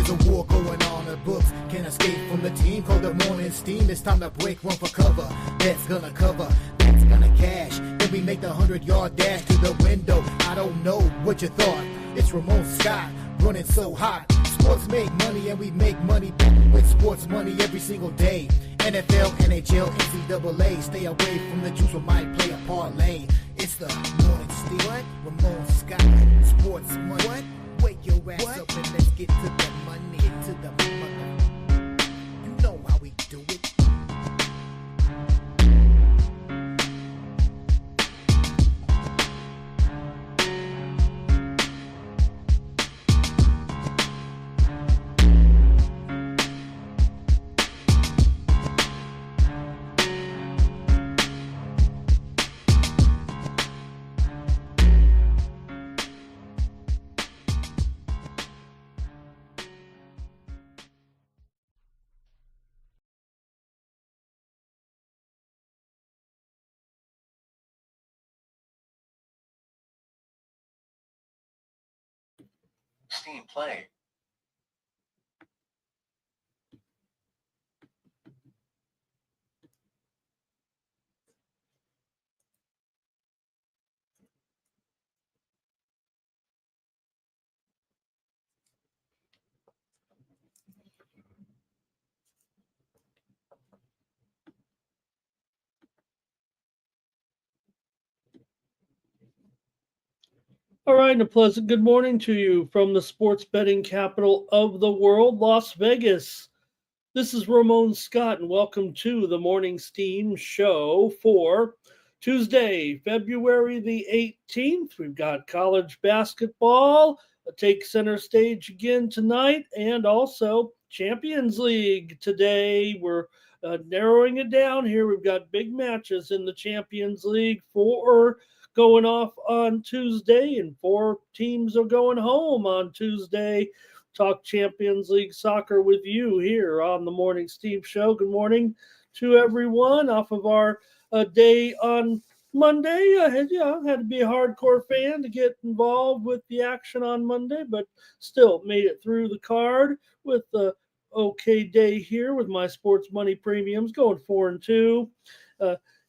There's a war going on, the books can't escape from the team called the morning steam. It's time to break, run for cover. That's gonna cover, that's gonna cash. Then we make the 100-yard dash to the window. I don't know what you thought. It's Ramon Scott running so hot. Sports make money and we make money with sports money every single day. NFL, NHL, NCAA. Stay away from the juice, we might play a parlay. It's the morning steam. What? Ramon Scott, sports money. What? Wake your ass up and let's get to the money. Get to the money. You know how we do it. Steam play. All right, and a pleasant good morning to you from the sports betting capital of the world, Las Vegas. This is Ramon Scott, and welcome to the Morning Steam Show for Tuesday, February the 18th. We've got college basketball take center stage again tonight, and also Champions League today. We're narrowing it down here. We've got big matches in the Champions League for going off on Tuesday, and 4 teams are going home on Tuesday. Talk Champions League soccer with you here on the Morning Steam Show. Good morning to everyone off of our day on Monday. I had to be a hardcore fan to get involved with the action on Monday, but still made it through the card with the okay day here with my sports money premiums going 4-2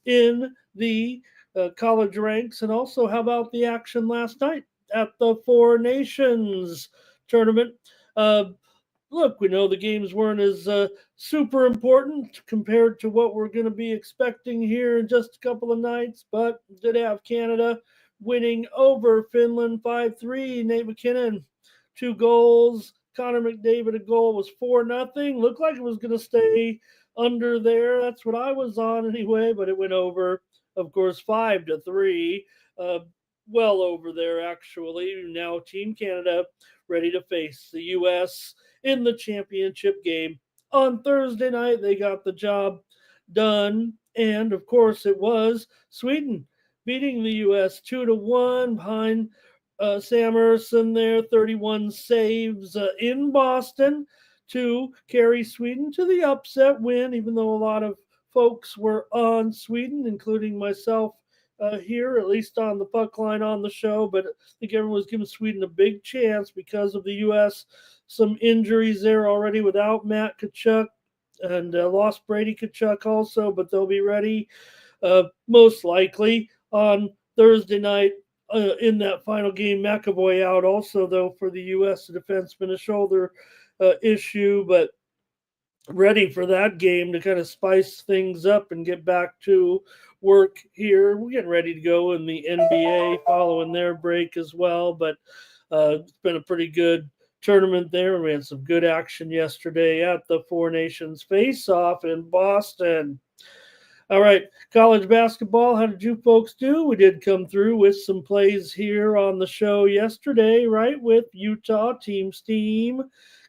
in the college ranks. And also, how about the action last night at the Four Nations tournament? Look, we know the games weren't as super important compared to what we're going to be expecting here in just a couple of nights, but did have Canada winning over Finland 5-3. Nate McKinnon, 2 goals. Connor McDavid, a goal, was 4-0. Looked like it was going to stay under there. That's what I was on anyway, but it went over, of course, 5-3. Well over there, actually. Now Team Canada ready to face the U.S. in the championship game on Thursday night. They got the job done. And, of course, it was Sweden beating the U.S. 2-1 behind Sam Ersson there, 31 saves in Boston to carry Sweden to the upset win, even though a lot of folks were on Sweden, including myself here, at least on the puck line on the show. But I think everyone was giving Sweden a big chance because of the U.S. Some injuries there already without Matt Tkachuk, and lost Brady Tkachuk also, but they'll be ready most likely on Thursday night in that final game. McAvoy out also, though, for the U.S. defenseman, a shoulder issue, but ready for that game to kind of spice things up and get back to work here. We're getting ready to go in the NBA following their break as well, but it's been a pretty good tournament there. We had some good action yesterday at the Four Nations face-off in Boston. All right, college basketball, how did you folks do? We did come through with some plays here on the show yesterday, right, with Utah Team Steam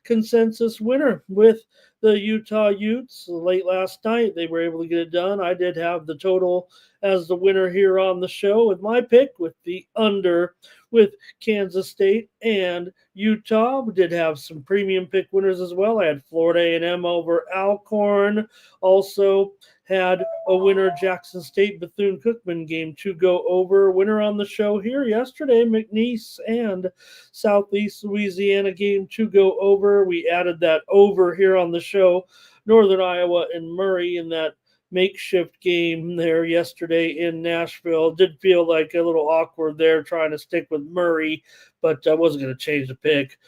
consensus winner with the Utah Utes late last night. They were able to get it done. I did have the total as the winner here on the show with my pick with the under with Kansas State and Utah. We did have some premium pick winners as well. I had Florida A&M over Alcorn. Also had a winner, Jackson State Bethune-Cookman game to go over. Winner on the show here yesterday, McNeese and Southeast Louisiana game to go over. We added that over here on the show. Northern Iowa and Murray in that makeshift game there yesterday in Nashville. Did feel like a little awkward there trying to stick with Murray, but I wasn't going to change the pick,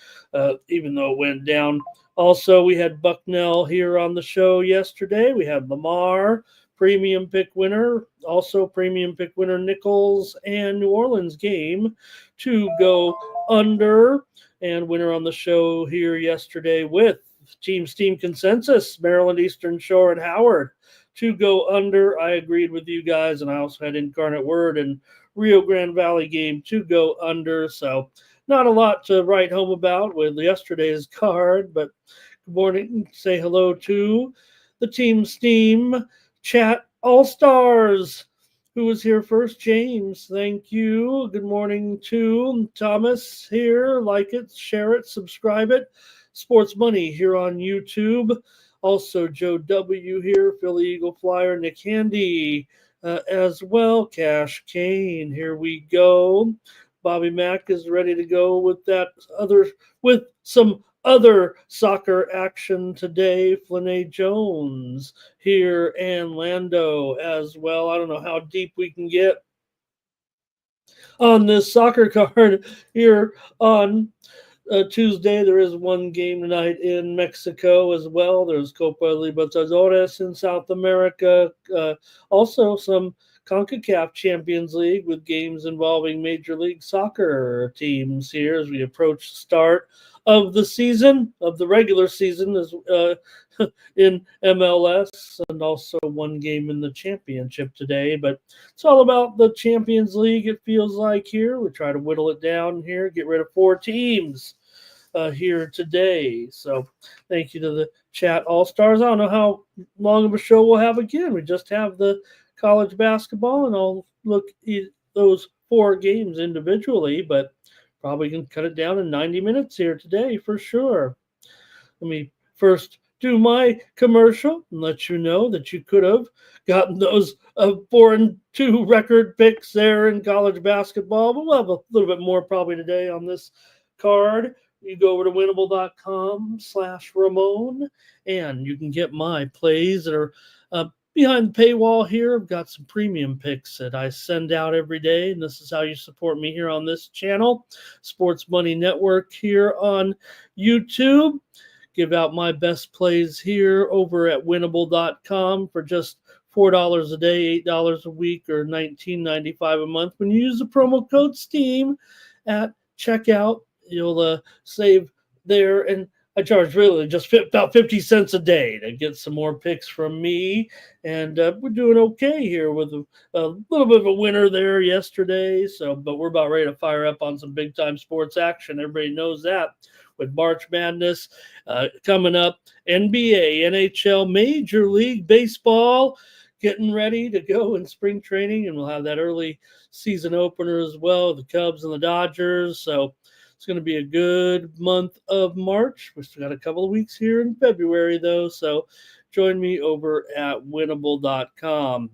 even though it went down. Also, we had Bucknell here on the show yesterday. We had Lamar, premium pick winner. Also, premium pick winner Nichols and New Orleans game to go under. And winner on the show here yesterday with Team Steam Consensus, Maryland Eastern Shore and Howard to go under. I agreed with you guys, and I also had Incarnate Word and Rio Grande Valley game to go under. So not a lot to write home about with yesterday's card, but good morning. Say hello to the Team Steam Chat All-Stars. Who was here first? James, thank you. Good morning to Thomas here. Like it, share it, subscribe it. Sports Money here on YouTube. Also, Joe W. here, Philly Eagle Flyer, Nick Handy as well. Cash Kane, here we go. Bobby Mack is ready to go with some other soccer action today. Flanae Jones here and Lando as well. I don't know how deep we can get on this soccer card here on Tuesday. There is one game tonight in Mexico as well. There's Copa Libertadores in South America. Also some CONCACAF Champions League with games involving Major League Soccer teams here as we approach the start of the season, of the regular season as in MLS, and also one game in the championship today. But it's all about the Champions League, it feels like here. We try to whittle it down here, get rid of 4 teams here today. So thank you to the chat all-stars. I don't know how long of a show we'll have again. We just have the college basketball, and I'll look at those 4 games individually, but probably can cut it down to 90 minutes here today for sure. Let me first do my commercial and let you know that you could have gotten those 4-2 record picks there in college basketball, but we'll have a little bit more probably today on this card. You go over to winnable.com/Ramon, and you can get my plays that are behind the paywall here. I've got some premium picks that I send out every day, and this is how you support me here on this channel, Sports Money Network here on YouTube. Give out my best plays here over at winnable.com for just $4 a day, $8 a week, or $19.95 a month. When you use the promo code STEAM at checkout, you'll save there, and I charge really just about 50 cents a day to get some more picks from me, and we're doing okay here with a little bit of a winner there yesterday. So, but we're about ready to fire up on some big-time sports action. Everybody knows that with March Madness coming up, NBA, NHL, Major League Baseball getting ready to go in spring training, and we'll have that early season opener as well, the Cubs and the Dodgers. So it's going to be a good month of March. We've still got a couple of weeks here in February, though. So join me over at winnable.com.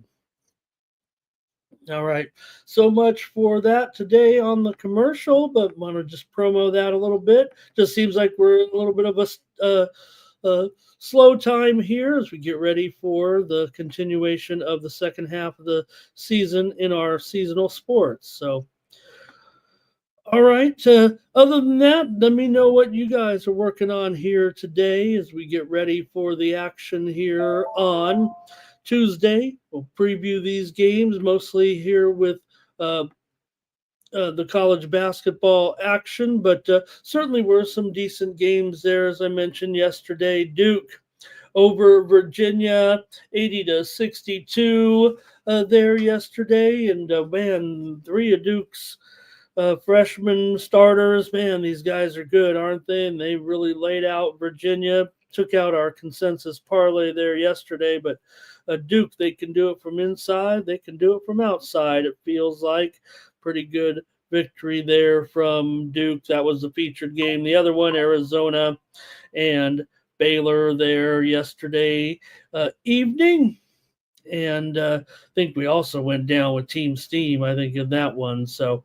All right. So much for that today on the commercial, but want to just promo that a little bit. Just seems like we're in a little bit of a slow time here as we get ready for the continuation of the second half of the season in our seasonal sports. So, all right. Other than that, let me know what you guys are working on here today as we get ready for the action here on Tuesday. We'll preview these games mostly here with the college basketball action, but certainly were some decent games there. As I mentioned yesterday, Duke over Virginia, 80-62 there yesterday, and man, 3 of Duke's freshman starters, man, these guys are good, aren't they? And they really laid out Virginia, took out our consensus parlay there yesterday, but Duke. They can do it from inside. They can do it from outside. It feels like pretty good victory there from Duke. That was the featured game. The other one, Arizona and Baylor there yesterday evening. And I think we also went down with Team Steam, I think, in that one. So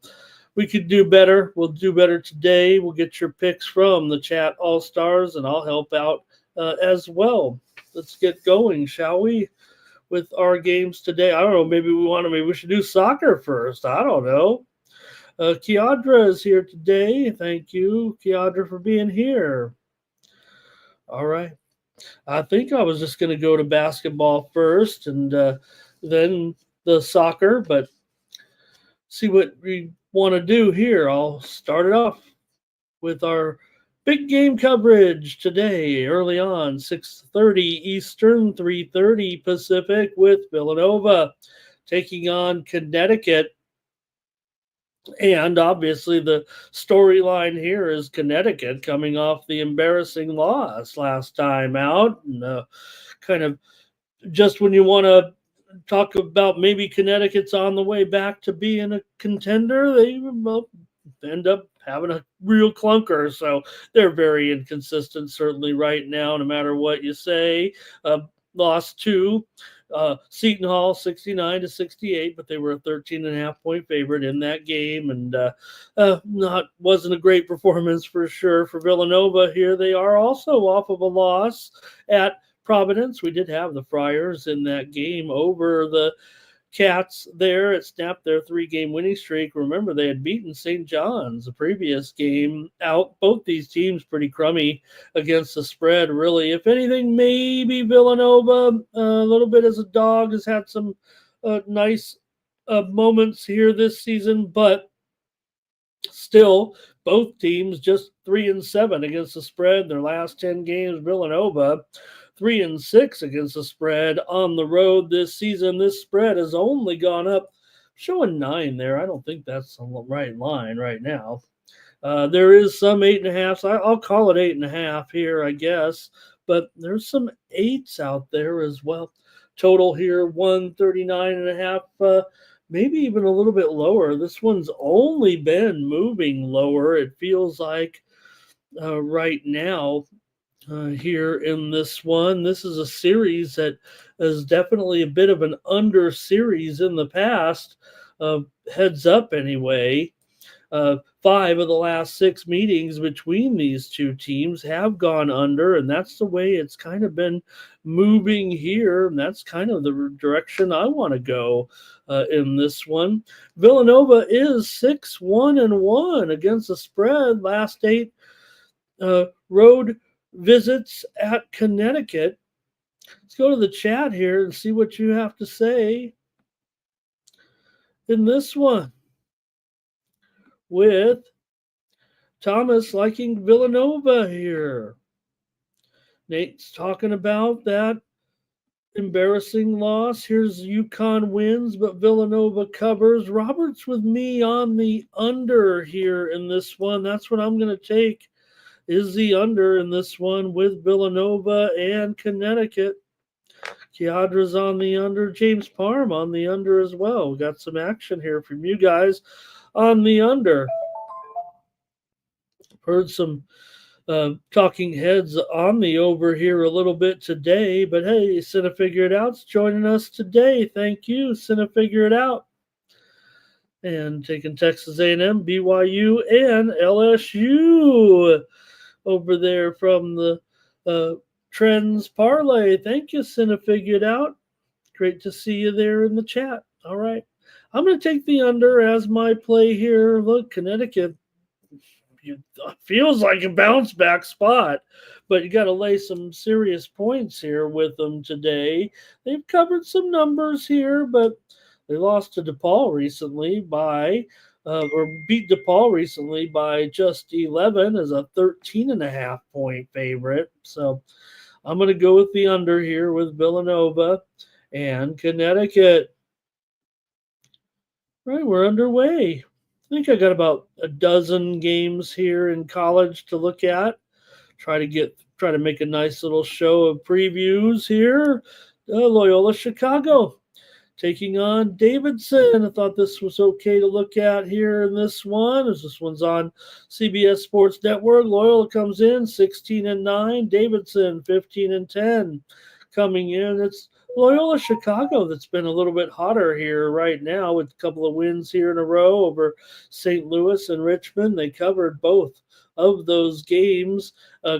we could do better. We'll do better today. We'll get your picks from the chat all-stars, and I'll help out as well. Let's get going, shall we, with our games today? I don't know. Maybe we should do soccer first. I don't know. Kiadra is here today. Thank you, Kiadra, for being here. All right. I think I was just going to go to basketball first and then the soccer, but see what we want to do here. I'll start it off with our big game coverage today, early on, 6:30 Eastern, 3:30 Pacific, with Villanova taking on Connecticut. And obviously the storyline here is Connecticut coming off the embarrassing loss last time out. And kind of just when you want to talk about maybe Connecticut's on the way back to being a contender, they end up having a real clunker. So they're very inconsistent, certainly right now, no matter what you say. Lost to Seton Hall 69-68, but they were a 13.5-point favorite in that game, and wasn't a great performance for sure for Villanova. Here they are also off of a loss at Providence. We did have the Friars in that game over the Cats there. It snapped their 3-game winning streak. Remember, they had beaten St. John's the previous game out. Both these teams pretty crummy against the spread, really. If anything, maybe Villanova, a little bit as a dog, has had some nice moments here this season, but still, both teams just 3-7 against the spread in their last 10 games. Villanova 3-6 against the spread on the road this season. This spread has only gone up, showing 9 there. I don't think that's the right line right now. There is some 8.5. I'll call it 8.5 here, I guess. But there's some 8s out there as well. Total here 139.5. Maybe even a little bit lower. This one's only been moving lower, it feels like, right now. Here in this one. This is a series that is definitely a bit of an under series in the past. Heads up anyway. 5 of the last 6 meetings between these two teams have gone under, and that's the way it's kind of been moving here, and that's kind of the direction I want to go in this one. Villanova is 6-1-1 against the spread. Last 8 road visits at Connecticut. Let's go to the chat here and see what you have to say in this one, with Thomas liking Villanova here. Nate's talking about that embarrassing loss. Here's UConn wins, but Villanova covers. Robert's with me on the under here in this one. That's what I'm going to take, is the under in this one with Villanova and Connecticut. Kiadra's on the under. James Parham on the under as well. We got some action here from you guys on the under. Heard some talking heads on the over here a little bit today, but hey, Cinna Figure It Out's joining us today. Thank you, Cinna Figure It Out. And taking Texas A&M, BYU, and LSU over there from the Trends Parlay. Thank you, Cinna Figured Out. Great to see you there in the chat. All right. I'm going to take the under as my play here. Look, Connecticut feels like a bounce back spot, but you got to lay some serious points here with them today. They've covered some numbers here, but they lost to DePaul recently beat DePaul recently by just 11 as a 13.5-point favorite. So I'm going to go with the under here with Villanova and Connecticut. Right, we're underway. I think I got about a dozen games here in college to look at. Try to make a nice little show of previews here. Loyola Chicago taking on Davidson. I thought this was okay to look at here in this one, as this one's on CBS Sports Network. Loyola comes in 16-9, Davidson 15-10 coming in. It's Loyola Chicago that's been a little bit hotter here right now with a couple of wins here in a row over St. Louis and Richmond. They covered both of those games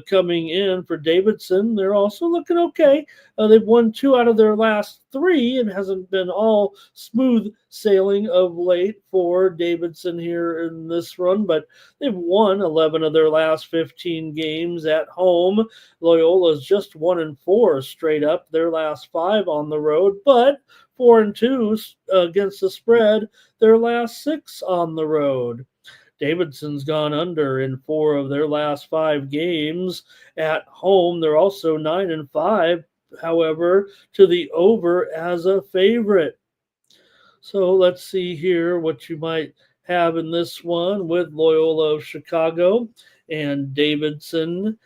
coming in for Davidson. They're also looking okay. They've won 2 out of their last 3 and hasn't been all smooth sailing of late for Davidson here in this run, but they've won 11 of their last 15 games at home. Loyola's just 1-4 straight up, their last 5 on the road, but 4-2 against the spread, their last 6 on the road. Davidson's gone under in 4 of their last 5 games at home. They're also 9-5, however, to the over as a favorite. So let's see here what you might have in this one with Loyola of Chicago and Davidson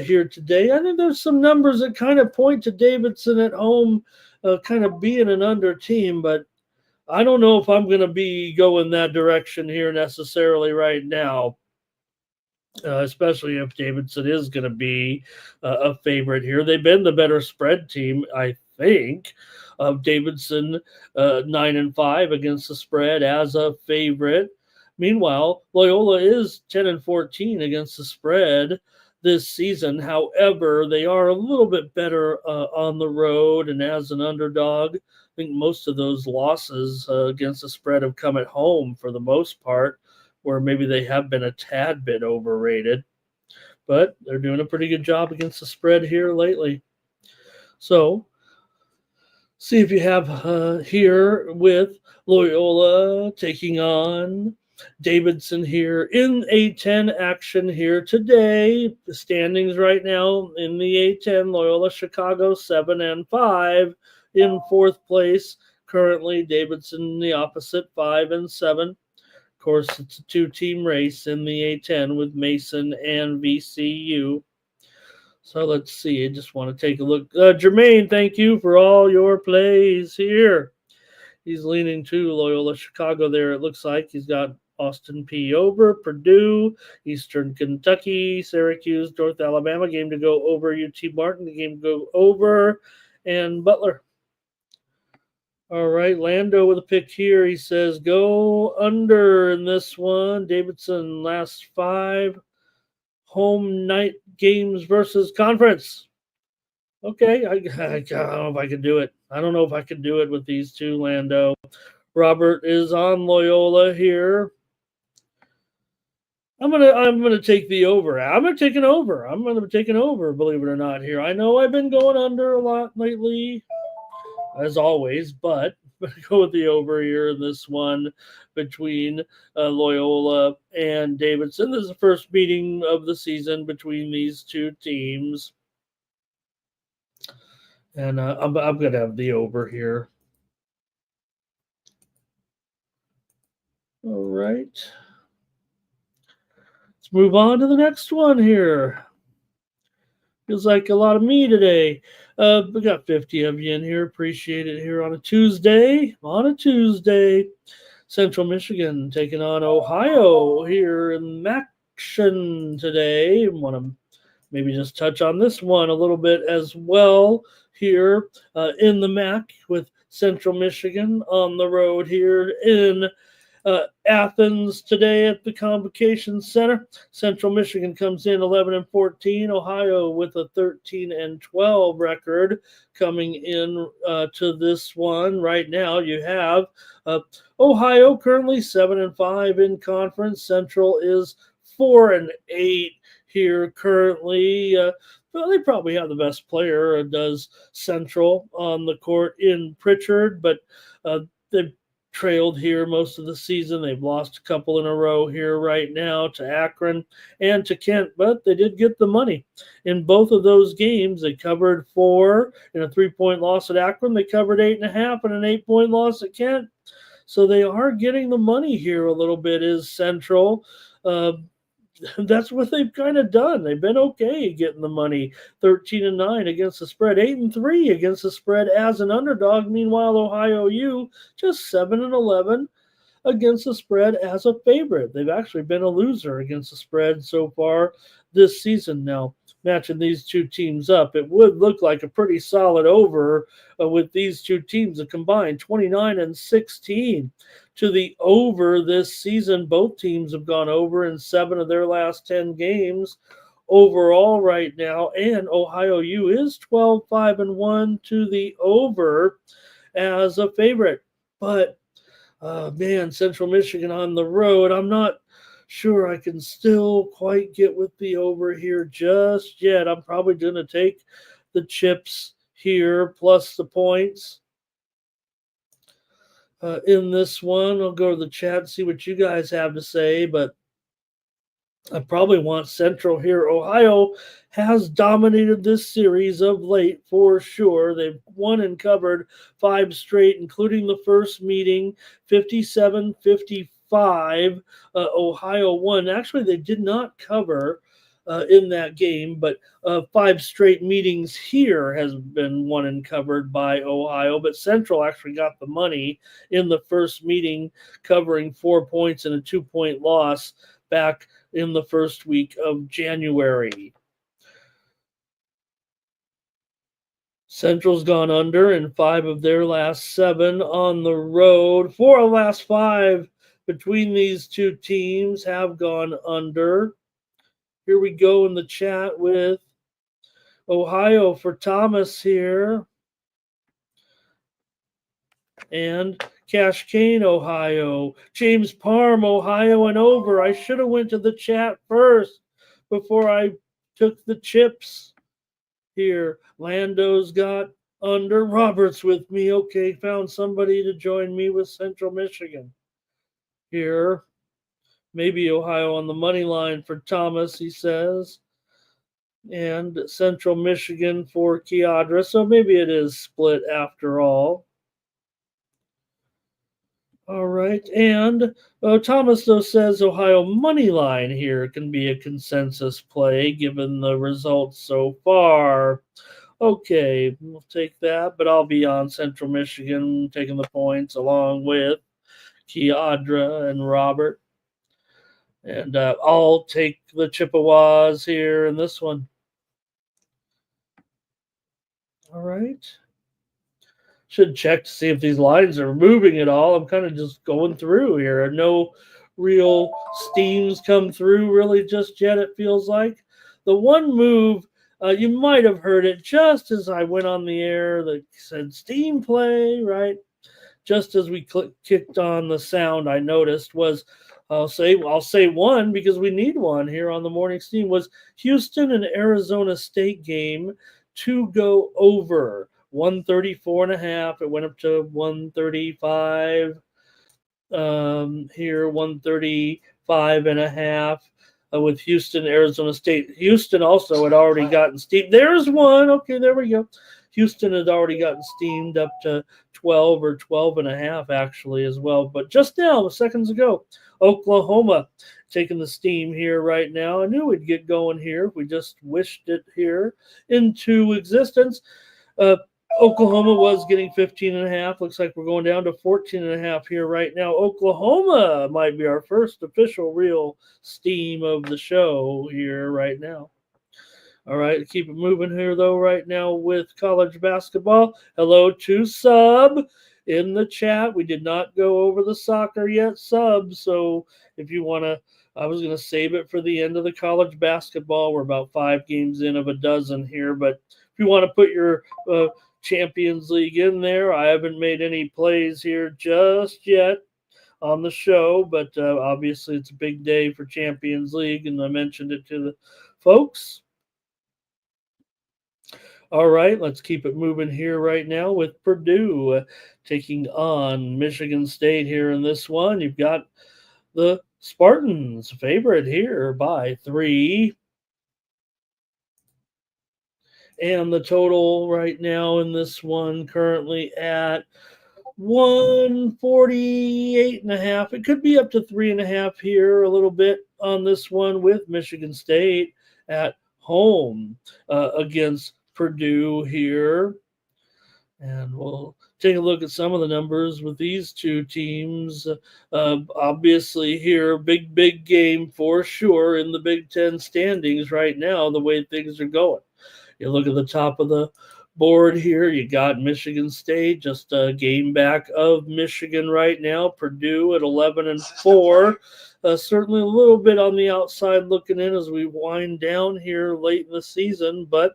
here today. I think there's some numbers that kind of point to Davidson at home kind of being an under team, but I don't know if I'm going to be going that direction here necessarily right now, especially if Davidson is going to be a favorite here. They've been the better spread team, I think, of Davidson 9-5 against the spread as a favorite. Meanwhile, Loyola is 10-14 against the spread this season. However, they are a little bit better on the road and as an underdog. I think most of those losses against the spread have come at home for the most part, where maybe they have been a tad bit overrated. But they're doing a pretty good job against the spread here lately. So, see if you have here with Loyola taking on Davidson here in A10 action here today. The standings right now in the A10, Loyola Chicago 7-5 in 4th place. Currently, Davidson the opposite 5-7. Of course, it's a 2-team race in the A10 with Mason and VCU. So let's see. I just want to take a look. Jermaine, thank you for all your plays here. He's leaning to Loyola Chicago there. It looks like he's got Austin P over, Purdue, Eastern Kentucky, Syracuse, North Alabama. Game to go over, UT Martin. The game to go over, and Butler. All right, Lando with a pick here. He says go under in this one. Davidson last 5 home night games versus conference. Okay, I don't know if I can do it. I don't know if I can do it with these two, Lando. Robert is on Loyola here. I'm gonna take the over. I'm gonna take an over. I'm gonna take an over, believe it or not. Here, I know I've been going under a lot lately, as always, but I'm gonna go with the over here in this one between Loyola and Davidson. This is the first meeting of the season between these two teams. And I'm going to have the over here. All right. Let's move on to the next one here. Feels like a lot of me today. We got 50 of you in here. Appreciate it here on a Tuesday. Central Michigan taking on Ohio here in action today. Want to maybe just touch on this one a little bit as well here in the MAC with Central Michigan on the road here in Athens today at the Convocation Center. Central Michigan comes in 11-14. Ohio with a 13-12 record coming in to this one. Right now you have Ohio currently 7-5 in conference. Central is 4-8 here currently. Well, they probably have the best player, does Central on the court in Pritchard, but they've trailed here most of the season. They've lost a couple in a row here right now to Akron and to Kent, but they did get the money. In both of those games, they covered 4 in a 3-point loss at Akron. They covered 8.5 in an 8-point loss at Kent. So they are getting the money here a little bit, is Central. that's what they've kind of done. They've been okay getting the money. 13-9 against the spread, 8-3 against the spread as an underdog. Meanwhile, Ohio U just 7-11 against the spread as a favorite. They've actually been a loser against the spread so far this season. Now, matching these two teams up, it would look like a pretty solid over with these two teams a combined 29-16 to the over this season. Both teams have gone over in 7 of their last 10 games overall right now, and Ohio U is 12-5-1 to the over as a favorite. But man, Central Michigan on the road. I'm not sure I can still quite get with the over here just yet. I'm probably going to take the chips here plus the points in this one. I'll go to the chat and see what you guys have to say, but I probably want Central here. Ohio has dominated this series of late for sure. They've won and covered 5 straight, including the first meeting, 57-55. Ohio won. Actually, they did not cover in that game, but 5 straight meetings here has been won and covered by Ohio. But Central actually got the money in the first meeting, covering 4 points and a 2-point loss back in the first week of January. Central's gone under in 5 of their last 7 on the road. 4 of the last 5 between these two teams have gone under. Here we go in the chat with Ohio for Thomas here. And Cash Cane, Ohio. James Parm, Ohio, and over. I should have went to the chat first before I took the chips here. Lando's got under. Roberts with me. Okay, found somebody to join me with Central Michigan here. Maybe Ohio on the money line for Thomas, he says. And Central Michigan for Kiadra. So maybe it is split after all. All right, and Thomas, though, says Ohio money line here can be a consensus play given the results so far. Okay, we'll take that, but I'll be on Central Michigan taking the points along with Kiadra and Robert. And I'll take the Chippewas here in this one. All right. Should check to see if these lines are moving at all. I'm kind of just going through here. No real steams come through really just yet, it feels like. The one move, you might have heard it just as I went on the air that said steam play, right? Just as we kicked on the sound, I noticed was, I'll say one because we need one here on the morning steam, was Houston and Arizona State game to go over. 134.5. It went up to 135. Here, 135.5 with Houston, Arizona State. Houston also had already gotten steamed. There's one. Okay, there we go. Houston had already gotten steamed up to 12 or 12.5 actually as well. But just now, seconds ago, Oklahoma taking the steam here right now. I knew we'd get going here. We just wished it here into existence. Oklahoma was getting 15.5. Looks like we're going down to 14.5 here right now. Oklahoma might be our first official real steam of the show here right now. All right, keep it moving here though right now with college basketball. Hello to Sub in the chat. We did not go over the soccer yet, Sub. So if you want to, I was going to save it for the end of the college basketball. We're about 5 games in of a dozen here, but if you want to put your Champions League in there. I haven't made any plays here just yet on the show, but obviously it's a big day for Champions League, and I mentioned it to the folks. All right, let's keep it moving here right now with Purdue taking on Michigan State here in this one. You've got the Spartans favorite here by 3. And the total right now in this one currently at 148.5. It could be up to 3.5 here a little bit on this one with Michigan State at home against Purdue here. And we'll take a look at some of the numbers with these two teams. Obviously, here, big game for sure in the Big Ten standings right now, the way things are going. You look at the top of the board here, you got Michigan State, just a game back of Michigan right now. Purdue at 11-4. Certainly a little bit on the outside looking in as we wind down here late in the season, but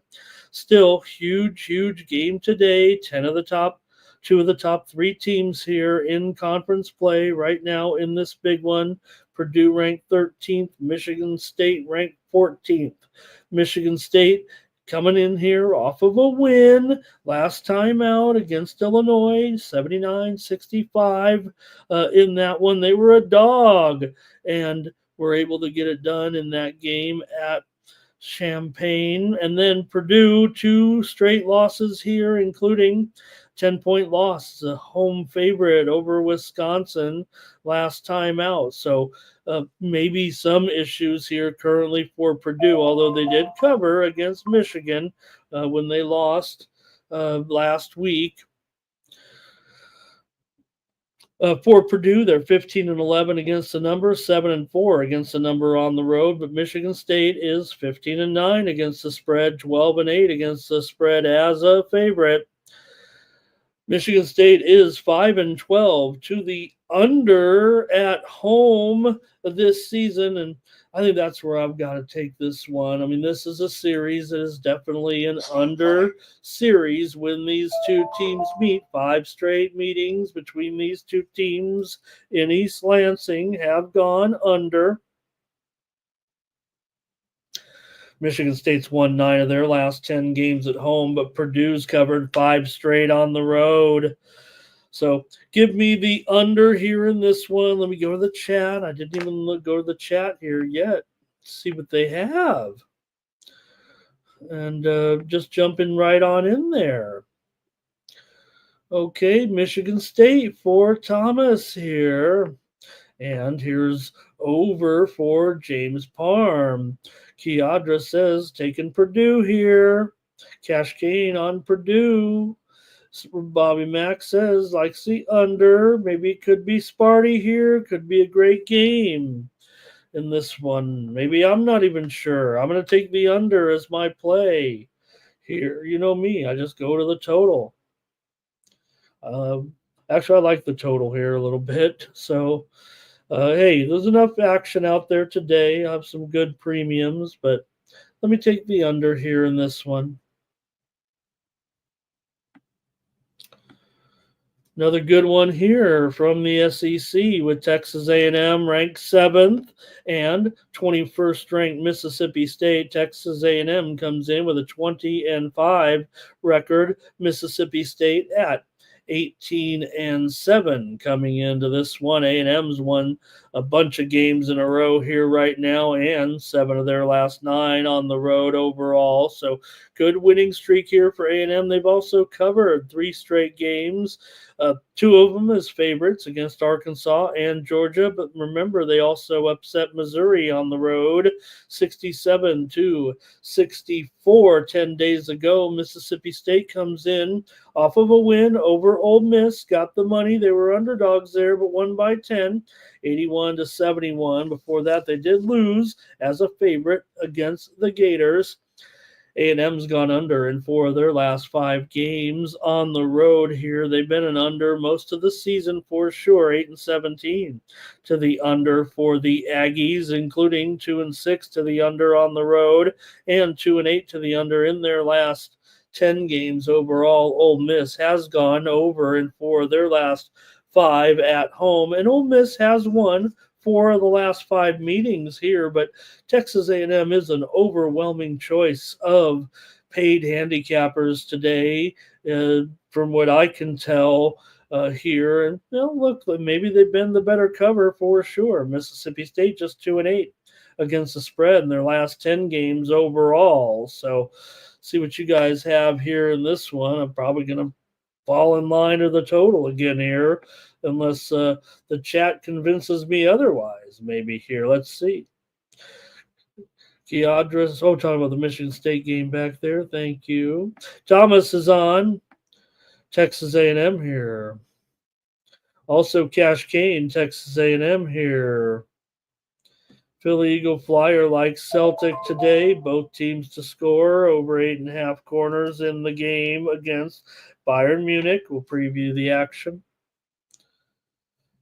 still huge game today. 2 of the top 3 teams here in conference play right now in this big one. Purdue ranked 13th, Michigan State ranked 14th. Michigan State coming in here off of a win last time out against Illinois, 79-65. In that one, they were a dog and were able to get it done in that game at Champaign. And then Purdue, 2 straight losses here, including 10-point loss, a home favorite over Wisconsin last time out. So maybe some issues here currently for Purdue, although they did cover against Michigan when they lost last week. For Purdue, they're 15-11 against the number, 7-4 against the number on the road. But Michigan State is 15-9 against the spread, 12-8 against the spread as a favorite. Michigan State is 5-12 to the under at home this season, and I think that's where I've got to take this one. I mean, this is a series that is definitely an under series when these two teams meet. 5 straight meetings between these two teams in East Lansing have gone under. Michigan State's won 9 of their last 10 games at home, but Purdue's covered 5 straight on the road. So give me the under here in this one. Let me go to the chat. I didn't even go to the chat here yet. See what they have. And just jumping right on in there. Okay, Michigan State for Thomas here. And here's over for James Parm. Kiadra says, taking Purdue here. Cash gain on Purdue. Bobby Mack says, likes the under. Maybe it could be Sparty here. Could be a great game in this one. Maybe I'm not even sure. I'm going to take the under as my play here. You know me. I just go to the total. Actually, I like the total here a little bit. So, hey, there's enough action out there today. I have some good premiums, but let me take the under here in this one. Another good one here from the SEC with Texas A&M ranked 7th and 21st ranked Mississippi State. Texas A&M comes in with a 20-5 record. Mississippi State at 18-7 coming into this one. A&M's won a bunch of games in a row here right now, and 7 of their last 9 on the road overall. So good winning streak here for A&M. They've also covered 3 straight games. 2 of them as favorites against Arkansas and Georgia. But remember, they also upset Missouri on the road, 67-64 10 days ago. Mississippi State comes in off of a win over Ole Miss, got the money. They were underdogs there, but won by 10, 81-71. Before that, they did lose as a favorite against the Gators. A&M's gone under in 4 of their last 5 games on the road here. They've been an under most of the season for sure, 8-17 to the under for the Aggies, including 2-6 to the under on the road and 2-8 to the under in their last 10 games overall. Ole Miss has gone over in 4 of their last 5 at home, and Ole Miss has won 4 of the last 5 meetings here, but Texas A&M is an overwhelming choice of paid handicappers today, from what I can tell here. And look, maybe they've been the better cover for sure. Mississippi State just 2-8 against the spread in their last 10 games overall. So see what you guys have here in this one. I'm probably going to fall in line to the total again here, unless the chat convinces me otherwise. Maybe here. Let's see. Keandris, talking about the Michigan State game back there. Thank you. Thomas is on. Texas A&M here. Also, Cash Kane, Texas A&M here. Philly Eagle Flyer likes Celtic today. Both teams to score over 8.5 corners in the game against Bayern Munich. We'll preview the action.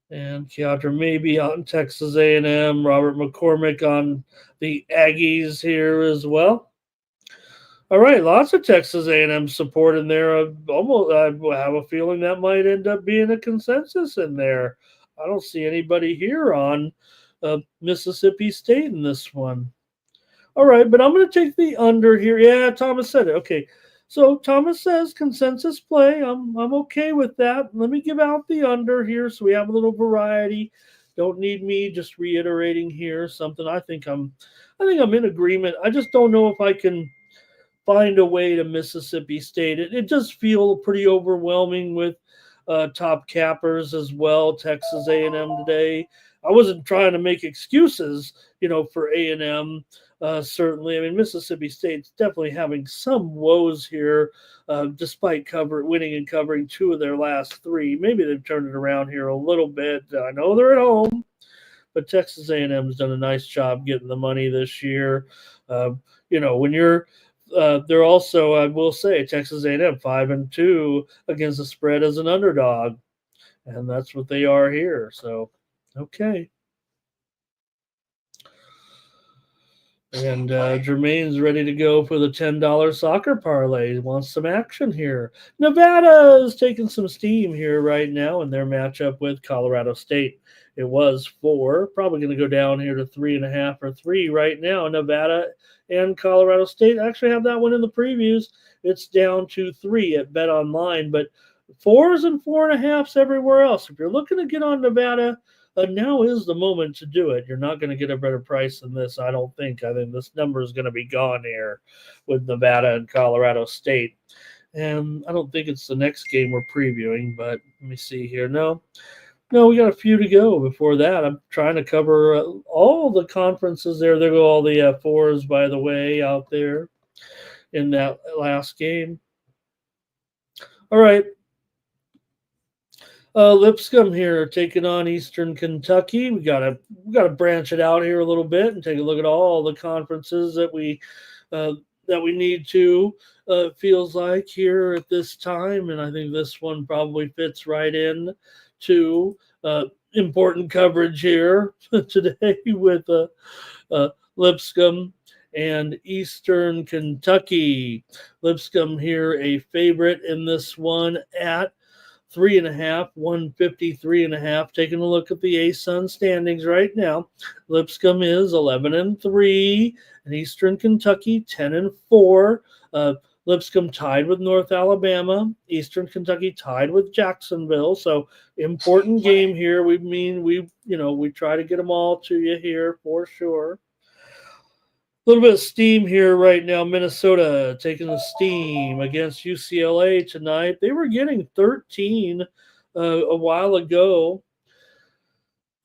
And Keandra maybe on Texas A&M. Robert McCormick on the Aggies here as well. All right, lots of Texas A&M support in there. I have a feeling that might end up being a consensus in there. I don't see anybody here on Mississippi State in this one. All right, but I'm going to take the under here. Yeah, Thomas said it. Okay, so Thomas says consensus play. I'm okay with that. Let me give out the under here so we have a little variety. Don't need me just reiterating here something I think I'm in agreement. I just don't know if I can find a way to Mississippi State. It does feel pretty overwhelming with top cappers as well. Texas A&M today. I wasn't trying to make excuses, for A&M. Certainly, I mean Mississippi State's definitely having some woes here, despite winning and covering 2 of their last 3. Maybe they've turned it around here a little bit. I know they're at home, but Texas A&M has done a nice job getting the money this year. When you're they're also, I will say, Texas A&M 5-2 against the spread as an underdog, and that's what they are here. So, okay. And Jermaine's ready to go for the $10 soccer parlay. He wants some action here. Nevada is taking some steam here right now in their matchup with Colorado State. It was 4, probably going to go down here to 3.5 or 3 right now. Nevada and Colorado State actually have that one in the previews. It's down to 3 at Bet Online, but 4s and 4.5s everywhere else. If you're looking to get on Nevada, now is the moment to do it. You're not going to get a better price than this, I don't think. I think this number is going to be gone here with Nevada and Colorado State. And I don't think it's the next game we're previewing, but let me see here. No, we got a few to go before that. I'm trying to cover all the conferences there. There go all the 4s, by the way, out there in that last game. All right. Lipscomb here taking on Eastern Kentucky. We gotta branch it out here a little bit and take a look at all the conferences that we need to. Feels like here at this time, and I think this one probably fits right in to important coverage here today with Lipscomb and Eastern Kentucky. Lipscomb here a favorite in this one at 3.5, 153.5. Taking a look at the ASUN standings right now. Lipscomb is 11-3, and Eastern Kentucky 10-4. Lipscomb tied with North Alabama. Eastern Kentucky tied with Jacksonville. So important game here. We try to get them all to you here for sure. A little bit of steam here right now. Minnesota taking the steam against UCLA tonight. They were getting 13 a while ago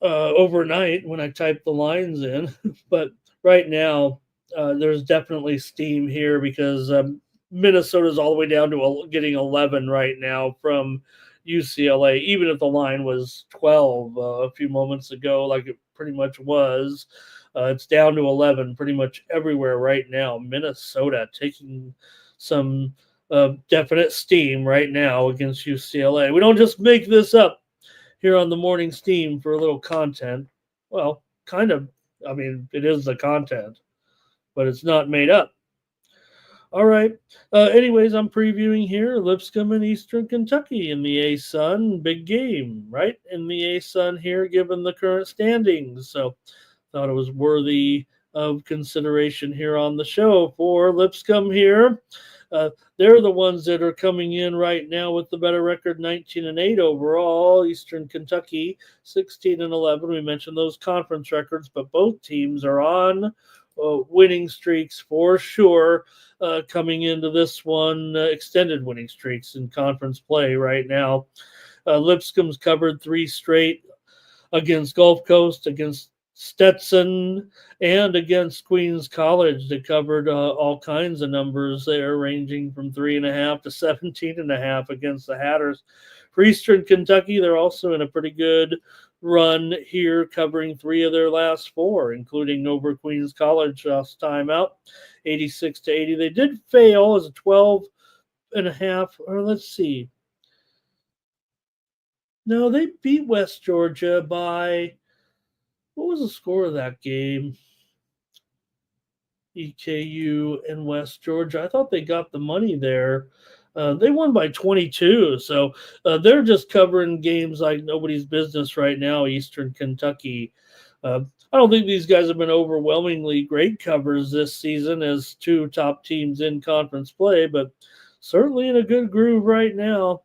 overnight when I typed the lines in. But right now, there's definitely steam here because Minnesota's all the way down to getting 11 right now from UCLA, even if the line was 12 a few moments ago, like it pretty much was. It's down to 11 pretty much everywhere right now. Minnesota taking some definite steam right now against UCLA. We don't just make this up here on the Morning Steam for a little content. Well, kind of. I mean, it is the content, but it's not made up. All right. Anyways, I'm previewing here Lipscomb and Eastern Kentucky in the ASUN. Big game, right? In the ASUN here, given the current standings. So thought it was worthy of consideration here on the show for Lipscomb here. They're the ones that are coming in right now with the better record, 19-8 overall. Eastern Kentucky, 16-11. We mentioned those conference records, but both teams are on winning streaks for sure. Coming into this one, extended winning streaks in conference play right now. Lipscomb's covered 3 straight against Gulf Coast, against Stetson, and against Queens College. They covered all kinds of numbers there, ranging from 3.5 to 17.5 against the Hatters. For Eastern Kentucky, they're also in a pretty good run here, covering 3 of their last 4, including over Queens College last time out, 86-80. They did fail as a 12.5, or let's see. No, they beat West Georgia by, what was the score of that game? EKU and West Georgia. I thought they got the money there. They won by 22, so they're just covering games like nobody's business right now. Eastern Kentucky. I don't think these guys have been overwhelmingly great covers this season as 2 top teams in conference play, but certainly in a good groove right now.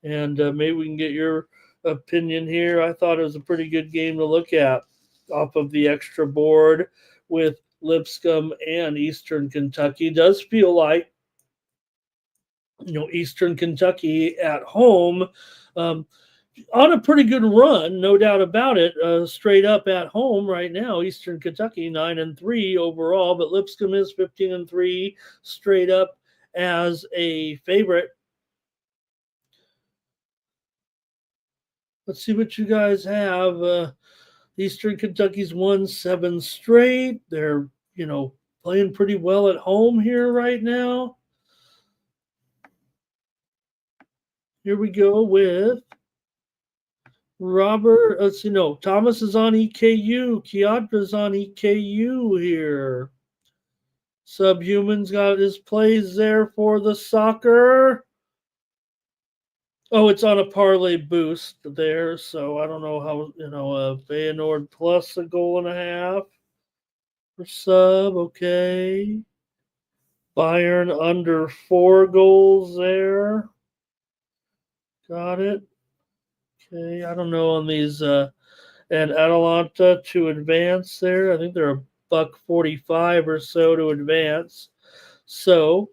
And maybe we can get your opinion here. I thought it was a pretty good game to look at off of the extra board with Lipscomb and Eastern Kentucky. Does feel like, Eastern Kentucky at home on a pretty good run, no doubt about it. Straight up at home right now, Eastern Kentucky 9-3 overall, but Lipscomb is 15-3 straight up as a favorite. Let's see what you guys have. Eastern Kentucky's won 7 straight. They're, playing pretty well at home here right now. Here we go with Robert. Let's see, no, Thomas is on EKU. Keadra's on EKU here. Subhuman's got his plays there for the soccer. Oh, it's on a parlay boost there, so I don't know how, Feyenoord plus 1.5 goals for sub, okay. Bayern under 4 goals there. Got it. Okay, I don't know on these, and Atalanta to advance there. I think they're $1.45 or so to advance. So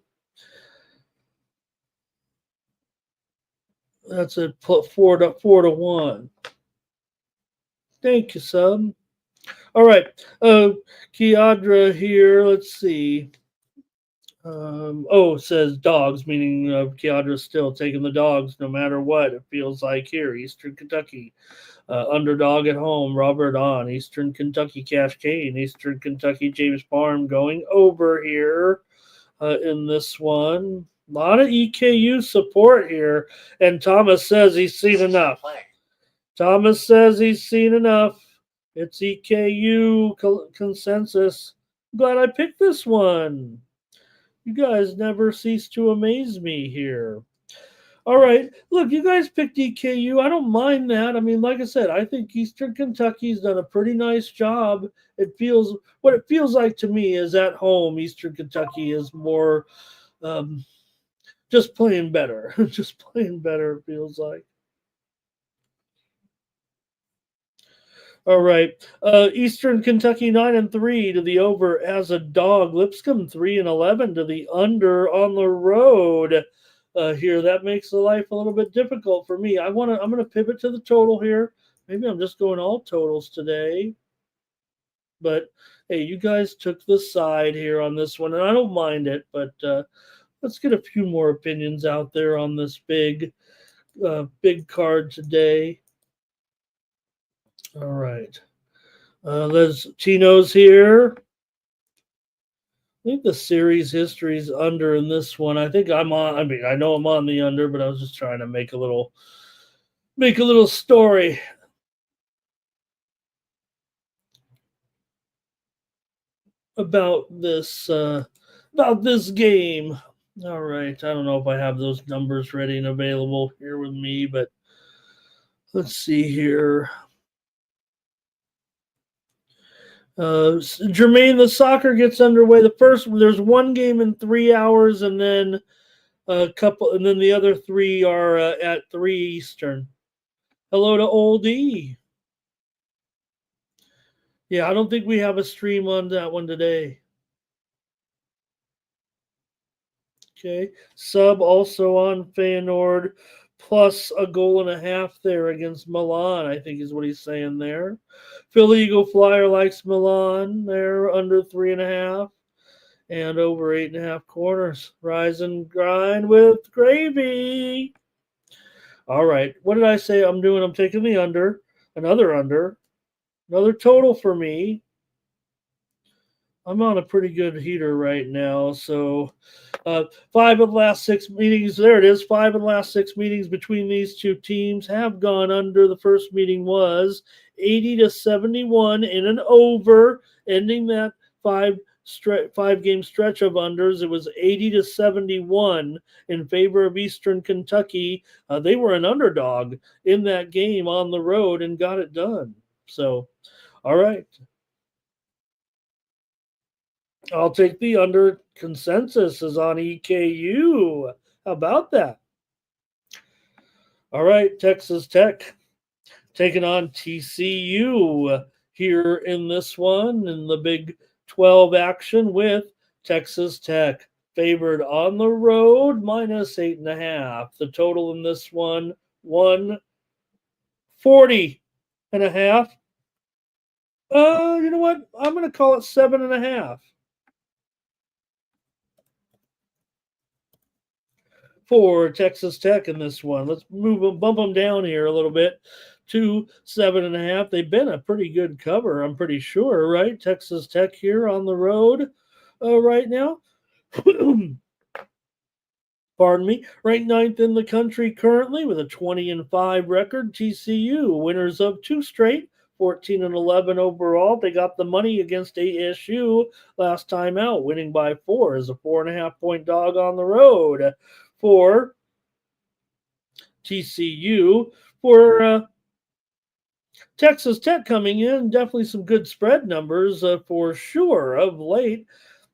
that's a 4-1. Thank you, sub. All right, Keadra here. Let's see. It says dogs, meaning Keadra's still taking the dogs no matter what. It feels like here, Eastern Kentucky. Underdog at home, Robert on. Eastern Kentucky, Cash Kane. Eastern Kentucky, James Farm going over here in this one. A lot of EKU support here. And Thomas says he's seen enough. Thomas says he's seen enough. It's EKU consensus. I'm glad I picked this one. You guys never cease to amaze me here. All right. Look, you guys picked EKU. I don't mind that. I mean, like I said, I think Eastern Kentucky's done a pretty nice job. What it feels like to me is at home, Eastern Kentucky is more just playing better. Just playing better, it feels like. All right. Eastern Kentucky 9-3 to the over as a dog. Lipscomb 3-11 to the under on the road. Here, that makes the life a little bit difficult for me. I'm going to pivot to the total here. Maybe I'm just going all totals today. But hey, you guys took the side here on this one, and I don't mind it. But let's get a few more opinions out there on this big card today. All right. There's Tino's here. I think the series history is under in this one. I think I'm on. I mean, I know I'm on the under, but I was just trying to make a little story about this game. All right. I don't know if I have those numbers ready and available here with me, but let's see here. Jermaine, the soccer gets underway. There's one game in 3 hours, and then a couple, and then the other 3 are at 3 Eastern. Hello to Old E. Yeah, I don't think we have a stream on that one today. Okay, sub also on Feyenoord plus a goal and a half there against Milan, I think is what he's saying there. Philly Eagle Flyer likes Milan. They're under 3.5 and over 8.5 corners. Rise and grind with gravy. All right. What did I say I'm doing? I'm taking the under. Another total for me. I'm on a pretty good heater right now. So 5 of the last 6 meetings, there it is. 5 of the last 6 meetings between these two teams have gone under. The first meeting was 80-71 in an over, ending that 5-game stretch of unders. It was 80-71 in favor of Eastern Kentucky. They were an underdog in that game on the road and got it done. So, all right. I'll take the under. Consensus is on EKU. How about that? All right, Texas Tech taking on TCU here in this one in the Big 12 action with Texas Tech favored on the road minus 8.5. The total in this one 140.5. You know what? I'm going to call it 7.5. For Texas Tech in this one. Let's bump them down here a little bit to 7.5. They've been a pretty good cover, I'm pretty sure, right? Texas Tech here on the road right now. Pardon me. Ranked 9th in the country currently with a 20-5 record. TCU winners of 2 straight. 14-11 overall. They got the money against ASU last time out, winning by 4 as a 4.5-point dog on the road for TCU. For Texas Tech coming in, definitely some good spread numbers for sure of late.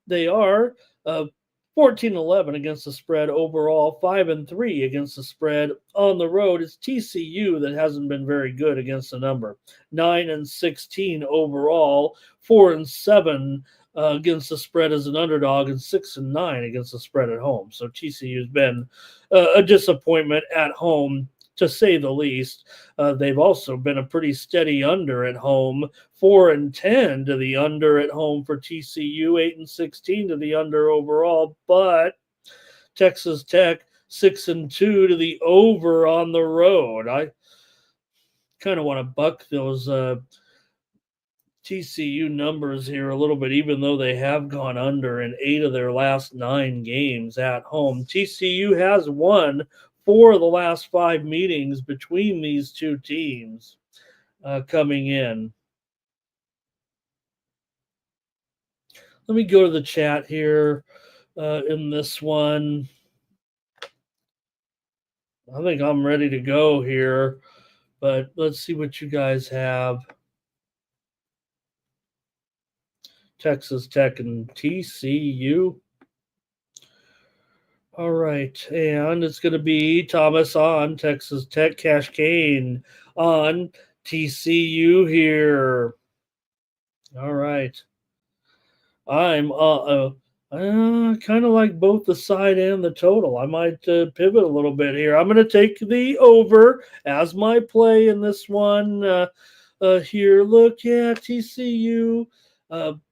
They are 14-11 against the spread overall, 5-3 against the spread on the road. It's TCU that hasn't been very good against the number. 9-16 overall, 4-7 against the spread as an underdog, and 6-9 against the spread at home. So TCU's been a disappointment at home, to say the least. They've also been a pretty steady under at home. 4-10 to the under at home for TCU, 8-16 to the under overall. But Texas Tech 6-2 to the over on the road. I kind of want to buck those TCU numbers here a little bit, even though they have gone under in 8 of their last 9 games at home. TCU has won 4 of the last 5 meetings between these two teams coming in. Let me go to the chat here in this one. I think I'm ready to go here, but let's see what you guys have. Texas Tech and TCU. All right, and it's going to be Thomas on Texas Tech, Cash Kane on TCU here. All right. I'm kind of like both the side and the total. I might pivot a little bit here. I'm going to take the over as my play in this one here. Look, yeah, TCU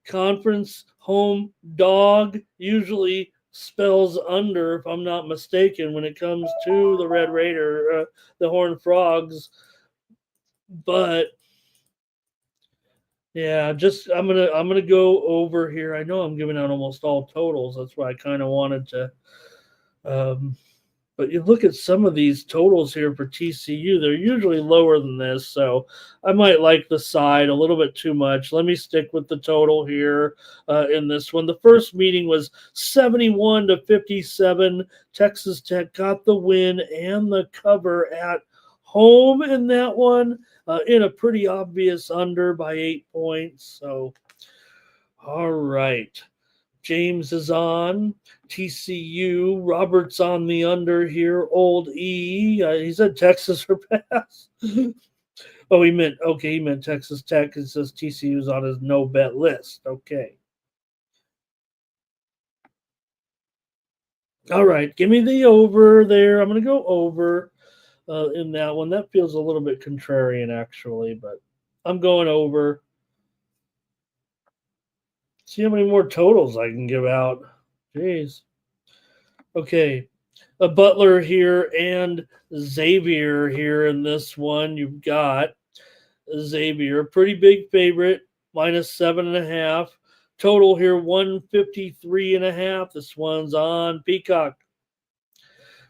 conference home dog usually spells under, if I'm not mistaken, when it comes to the Red Raider, the Horned Frogs. But yeah, I'm gonna go over here. I know I'm giving out almost all totals. That's why I kind of wanted to. But you look at some of these totals here for TCU, they're usually lower than this. So I might like the side a little bit too much. Let me stick with the total here in this one. The first meeting was 71-57. Texas Tech got the win and the cover at home in that one, in a pretty obvious under by 8 points. So, all right. James is on TCU. Robert's on the under here. Old E. He said Texas or pass. Oh, he meant Texas Tech. It says TCU's on his no bet list. Okay. All right. Give me the over there. I'm going to go over. in that one. That feels a little bit contrarian, actually, but I'm going over. See how many more totals I can give out. Jeez. Okay. A Butler here and Xavier here in this one. You've got Xavier, pretty big favorite, minus 7.5. Total here 153.5. This one's on Peacock.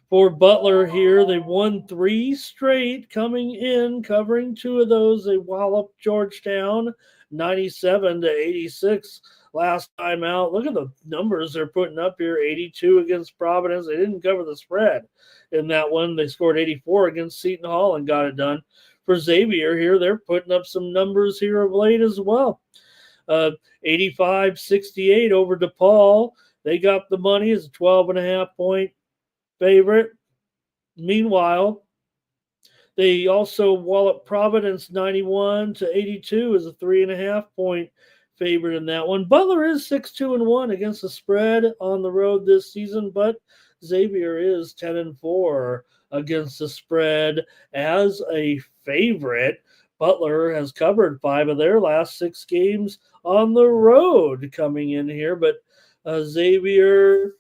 For Butler here, they've won 3 straight coming in, covering 2 of those. They walloped Georgetown 97-86 last time out. Look at the numbers they're putting up here. 82 against Providence. They didn't cover the spread in that one. They scored 84 against Seton Hall and got it done. For Xavier here, they're putting up some numbers here of late as well. 85-68 over DePaul. They got the money as a 12.5 point favorite. Meanwhile, they also wallop Providence 91-82 as a 3.5 point favorite in that one. Butler is 6-2-1 against the spread on the road this season, but Xavier is 10-4 against the spread as a favorite. Butler has covered 5 of their last 6 games on the road coming in here, but Xavier,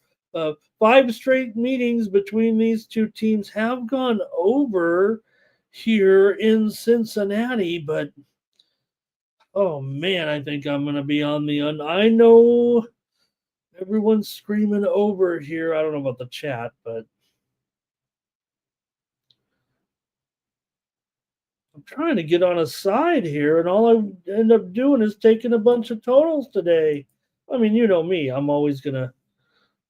5 straight meetings between these two teams have gone over here in Cincinnati, but oh man, I think I'm going to be on the I know everyone's screaming over here. I don't know about the chat, but I'm trying to get on a side here, and all I end up doing is taking a bunch of totals today. I mean, you know me, I'm always going to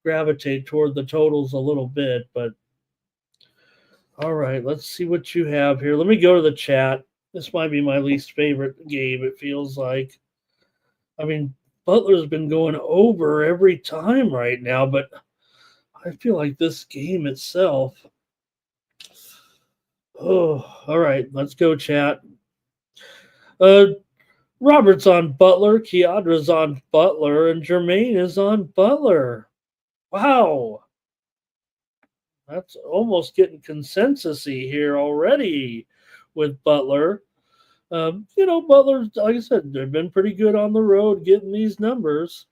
gravitate toward the totals a little bit, but all right, let's see what you have here. Let me go to the chat. This might be my least favorite game, it feels like. I mean, Butler's been going over every time right now, but I feel like this game itself. Oh, all right, let's go, chat. Robert's on Butler, Keadra's on Butler, and Jermaine is on Butler. Wow. That's almost getting consensus-y here already with Butler. Butler, like I said, they've been pretty good on the road getting these numbers.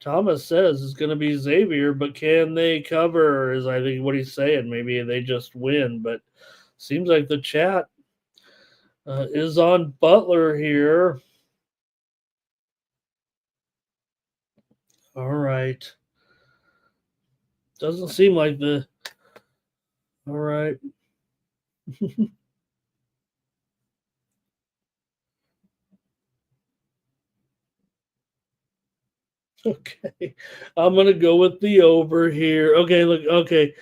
Thomas says it's going to be Xavier, but can they cover? Is I think what he's saying. Maybe they just win, but seems like the chat is on Butler here. All right. Doesn't seem like the. All right. Okay, I'm gonna go with the over here. Okay, look. Okay,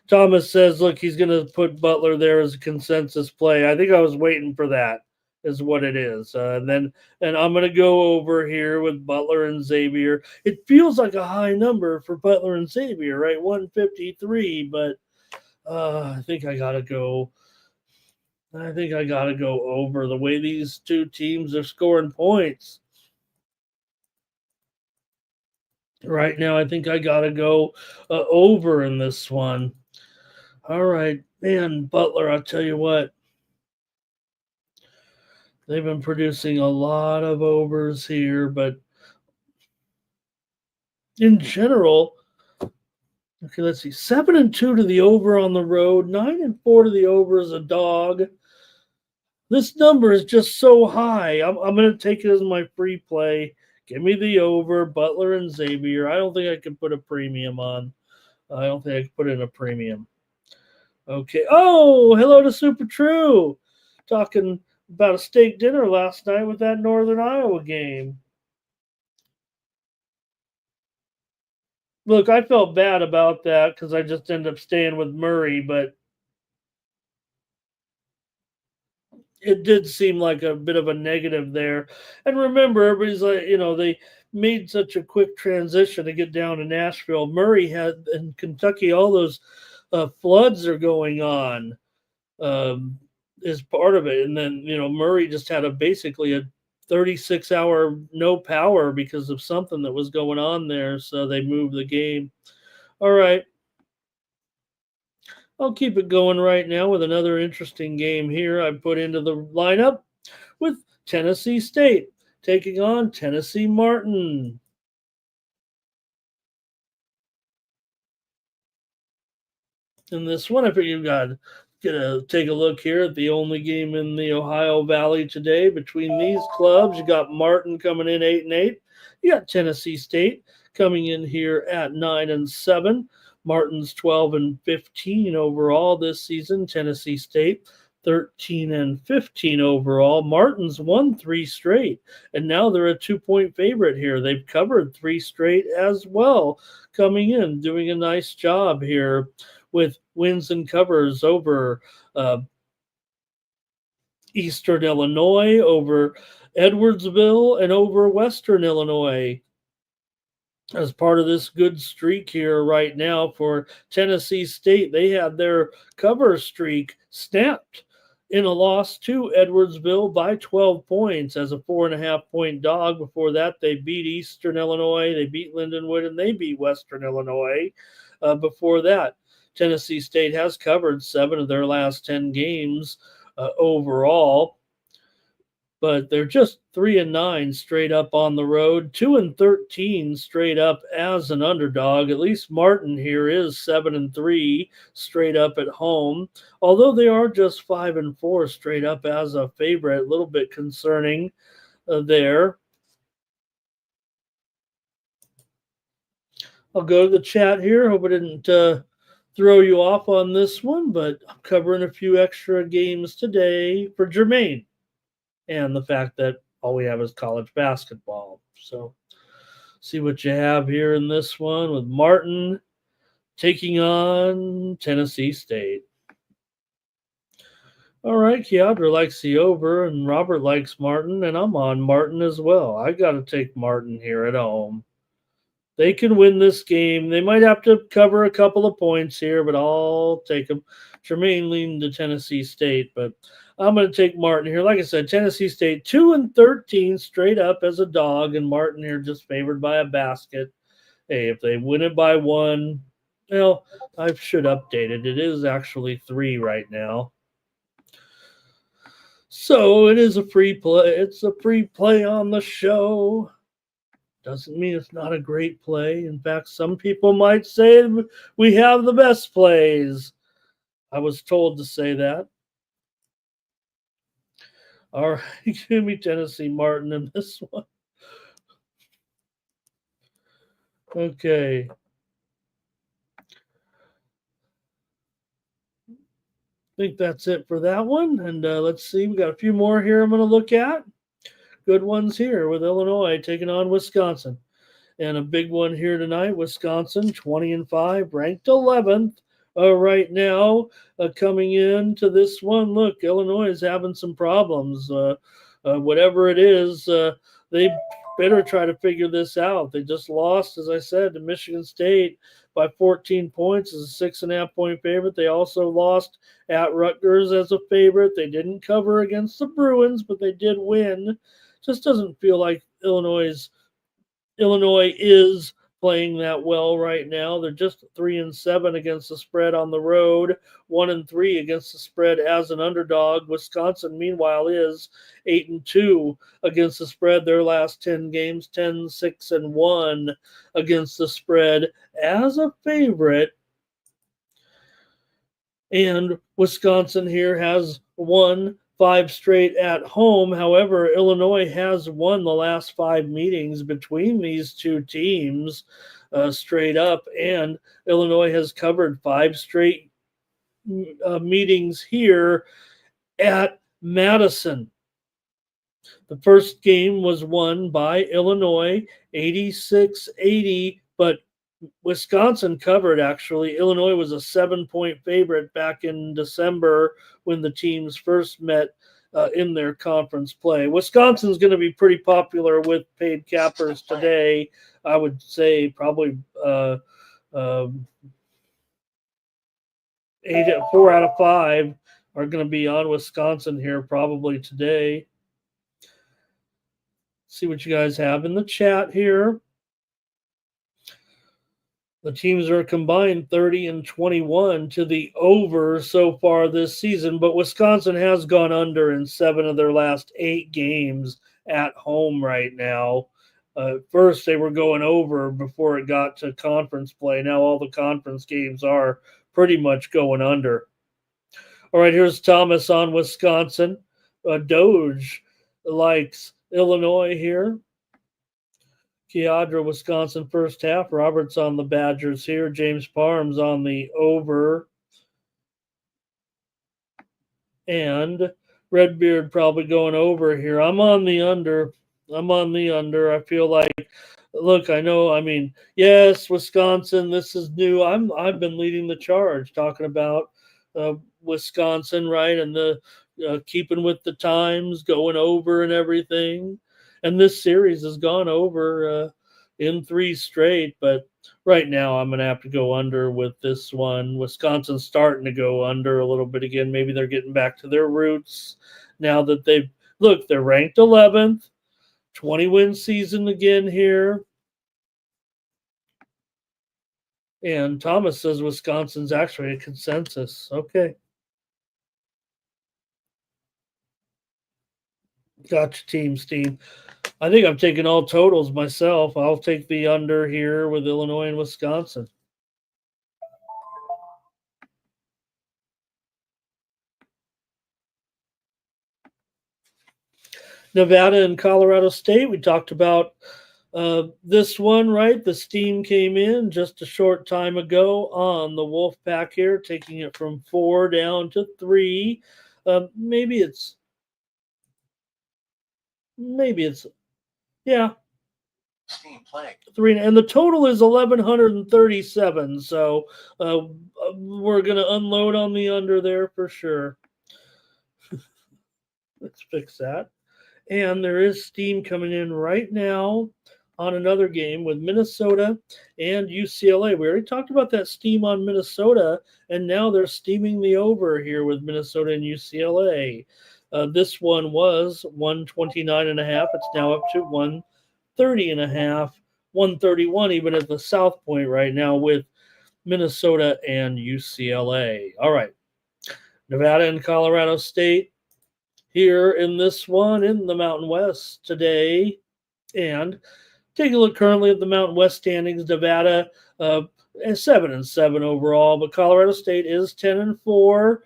Thomas says, look, he's gonna put Butler there as a consensus play. I think I was waiting for that. Is what it is. And I'm gonna go over here with Butler and Xavier. It feels like a high number for Butler and Xavier, right? 153, but I think I gotta go. I think I gotta go over the way these two teams are scoring points. Right now, I think I got to go over in this one. All right, man, Butler, I'll tell you what. They've been producing a lot of overs here, but in general, okay, let's see. 7-2 to the over on the road, 9-4 to the over as a dog. This number is just so high. I'm going to take it as my free play. Give me the over, Butler and Xavier. I don't think I can put a premium on. I don't think I can put in a premium. Okay. Oh, hello to Super True. Talking about a steak dinner last night with that Northern Iowa game. Look, I felt bad about that because I just ended up staying with Murray, but it did seem like a bit of a negative there. And remember, everybody's like, they made such a quick transition to get down to Nashville. Murray had in Kentucky, all those floods are going on is part of it. And then, Murray just had basically a 36-hour no power because of something that was going on there. So they moved the game. All right. I'll keep it going right now with another interesting game here I put into the lineup with Tennessee State taking on Tennessee Martin. In this one, I figure you got to take a look here at the only game in the Ohio Valley today between these clubs. You got Martin coming in 8-8. You got Tennessee State coming in here at 9-7. Martin's 12-15 overall this season. Tennessee State 13-15 overall. Martin's won 3 straight, and now they're a 2-point favorite here. They've covered 3 straight as well, coming in, doing a nice job here with wins and covers over uh, Eastern Illinois, over Edwardsville, and over Western Illinois. As part of this good streak here right now for Tennessee State, they had their cover streak snapped in a loss to Edwardsville by 12 points as a 4.5-point dog. Before that, they beat Eastern Illinois, they beat Lindenwood, and they beat Western Illinois. Before that, Tennessee State has covered 7 of their last 10 games overall, but they're just 3-9 straight up on the road, 2-13 straight up as an underdog. At least Martin here is 7-3 straight up at home, although they are just 5-4 straight up as a favorite. A little bit concerning there. I'll go to the chat here. Hope I didn't throw you off on this one, but I'm covering a few extra games today for Jermaine and the fact that all we have is college basketball. So see what you have here in this one with Martin taking on Tennessee State. All right, Keandra likes the over, and Robert likes Martin, and I'm on Martin as well. I got to take Martin here at home. They can win this game. They might have to cover a couple of points here, but I'll take them. Jermaine leaning to Tennessee State, but I'm going to take Martin here. Like I said, Tennessee State 2-13 straight up as a dog, and Martin here just favored by a basket. Hey, if they win it by 1, well, I should update it. It is actually 3 right now. So it is a free play. It's a free play on the show. Doesn't mean it's not a great play. In fact, some people might say we have the best plays. I was told to say that. All right, give me Tennessee Martin in this one. Okay. I think that's it for that one. And let's see, we got a few more here I'm going to look at. Good ones here with Illinois taking on Wisconsin. And a big one here tonight, Wisconsin 20-5, ranked 11th right now. Coming into this one, look, Illinois is having some problems. Whatever it is, they better try to figure this out. They just lost, as I said, to Michigan State by 14 points as a 6.5-point favorite. They also lost at Rutgers as a favorite. They didn't cover against the Bruins, but they did win. Just doesn't feel like Illinois is playing that well right now. They're just 3-7 against the spread on the road, 1-3 against the spread as an underdog. Wisconsin, meanwhile, is 8-2 against the spread. Their last 10 games, 10-6-1 against the spread as a favorite. And Wisconsin here has won 5 straight at home. However, Illinois has won the last 5 meetings between these two teams straight up, and Illinois has covered 5 straight meetings here at Madison. The first game was won by Illinois 86-80, but Wisconsin covered, actually. Illinois was a 7-point favorite back in December when the teams first met in their conference play. Wisconsin's going to be pretty popular with paid cappers today. I would say probably 4 out of 5 are going to be on Wisconsin here probably today. See what you guys have in the chat here. The teams are combined 30 and 21 to the over so far this season, but Wisconsin has gone under in 7 of their last 8 games at home right now. First, they were going over before it got to conference play. Now all the conference games are pretty much going under. All right, here's Thomas on Wisconsin. Doge likes Illinois here. Kiadra, Wisconsin, first half. Roberts on the Badgers here. James Parham's on the over. And Redbeard probably going over here. I'm on the under. I feel like, look, yes, Wisconsin, this is new. I've been leading the charge talking about Wisconsin, right? And the keeping with the times, going over and everything. And this series has gone over in 3 straight, but right now I'm going to have to go under with this one. Wisconsin's starting to go under a little bit again. Maybe they're getting back to their roots now that they're ranked 11th, 20-win season again here. And Thomas says Wisconsin's actually a consensus. Okay. Gotcha, Team Steve. I think I'm taking all totals myself. I'll take the under here with Illinois and Wisconsin. Nevada and Colorado State. We talked about this one, right? The steam came in just a short time ago on the Wolfpack here, taking it from 4 down to 3. Maybe it's yeah. Steam playing. 3, and the total is 1,137. So we're gonna unload on the under there for sure. Let's fix that. And there is steam coming in right now on another game with Minnesota and UCLA. We already talked about that steam on Minnesota, and now they're steaming the over here with Minnesota and UCLA. This one was 129.5. It's now up to 130.5, 131 even at the South Point right now with Minnesota and UCLA. All right. Nevada and Colorado State here in this one in the Mountain West today. And take a look currently at the Mountain West standings. Nevada 7-7 overall, but Colorado State is 10-4.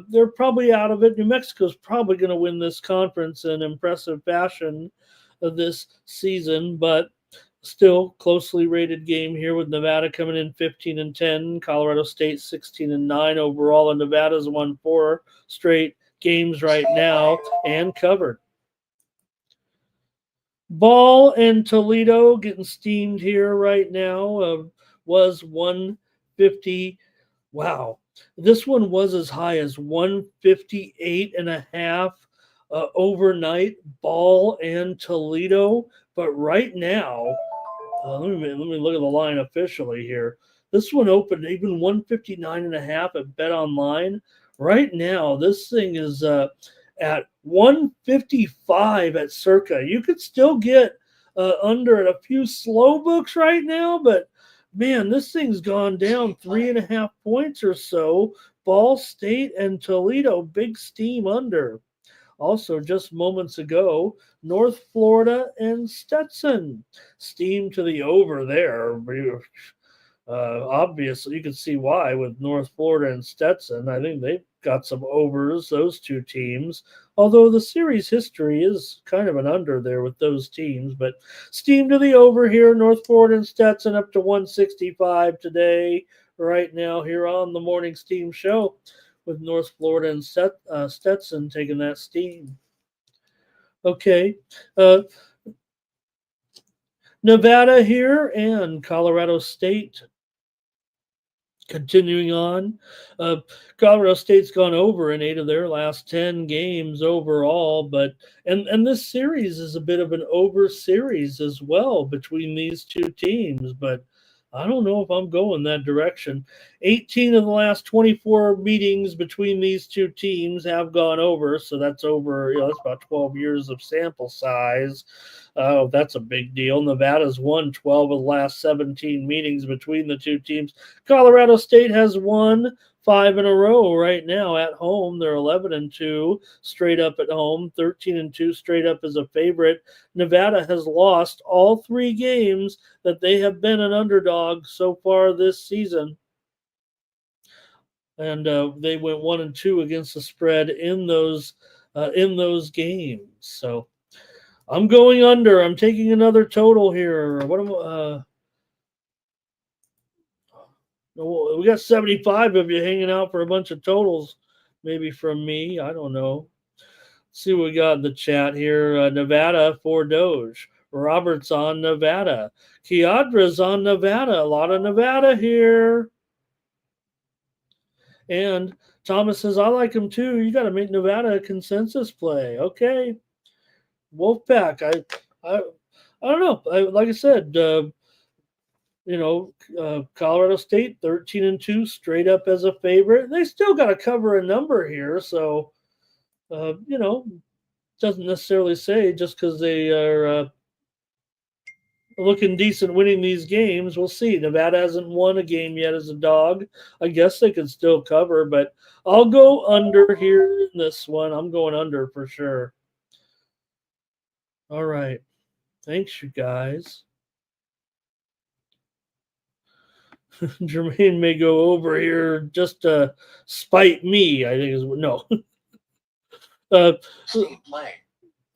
They're probably out of it. New Mexico's probably going to win this conference in impressive fashion this season, but still closely rated game here with Nevada coming in 15-10, Colorado State 16-9 overall, and Nevada's won 4 straight games right now and covered. Ball and Toledo getting steamed here right now. Was 150. Wow. This one was as high as 158.5 overnight. Ball and Toledo. But right now, let me look at the line officially here. This one opened even 159.5 at Bet Online. Right now, this thing is at 155 at Circa. You could still get under at a few slow books right now, but man, this thing's gone down 3.5 points or so. Ball State and Toledo, big steam under. Also, just moments ago, North Florida and Stetson, steam to the over there. Obviously, you can see why with North Florida and Stetson. I think they've got some overs, those two teams. Although the series history is kind of an under there with those teams. But steam to the over here. North Florida and Stetson up to 165 today, right now, here on the Morning Steam Show, with North Florida and Stetson taking that steam. Okay. Nevada here and Colorado State. Continuing on, Colorado State's gone over in 8 of their last 10 games overall, but and this series is a bit of an over series as well between these two teams. But I don't know if I'm going that direction. 18 of the last 24 meetings between these two teams have gone over, so that's over, that's about 12 years of sample size. That's a big deal. Nevada's won 12 of the last 17 meetings between the two teams. Colorado State has won 5 in a row right now at home. They're 11-2 straight up at home, 13-2 straight up as a favorite. Nevada has lost all 3 games that they have been an underdog so far this season. And they went 1-2 against the spread in those games. So I'm going under. I'm taking another total here. What am we got 75 of you hanging out for a bunch of totals, maybe from me. I don't know. Let's see what we got in the chat here. Nevada for Doge. Robert's on Nevada. Kiadra's on Nevada. A lot of Nevada here. And Thomas says, I like him too. You got to make Nevada a consensus play. Okay. Wolfpack. I don't know. Like I said, Colorado State 13-2 straight up as a favorite. They still got to cover a number here, so doesn't necessarily say just because they are looking decent winning these games. We'll see. Nevada hasn't won a game yet as a dog. I guess they could still cover, but I'll go under here in this one. I'm going under for sure. All right. Thanks, you guys. Jermaine may go over here just to spite me, I think is no. Steam play.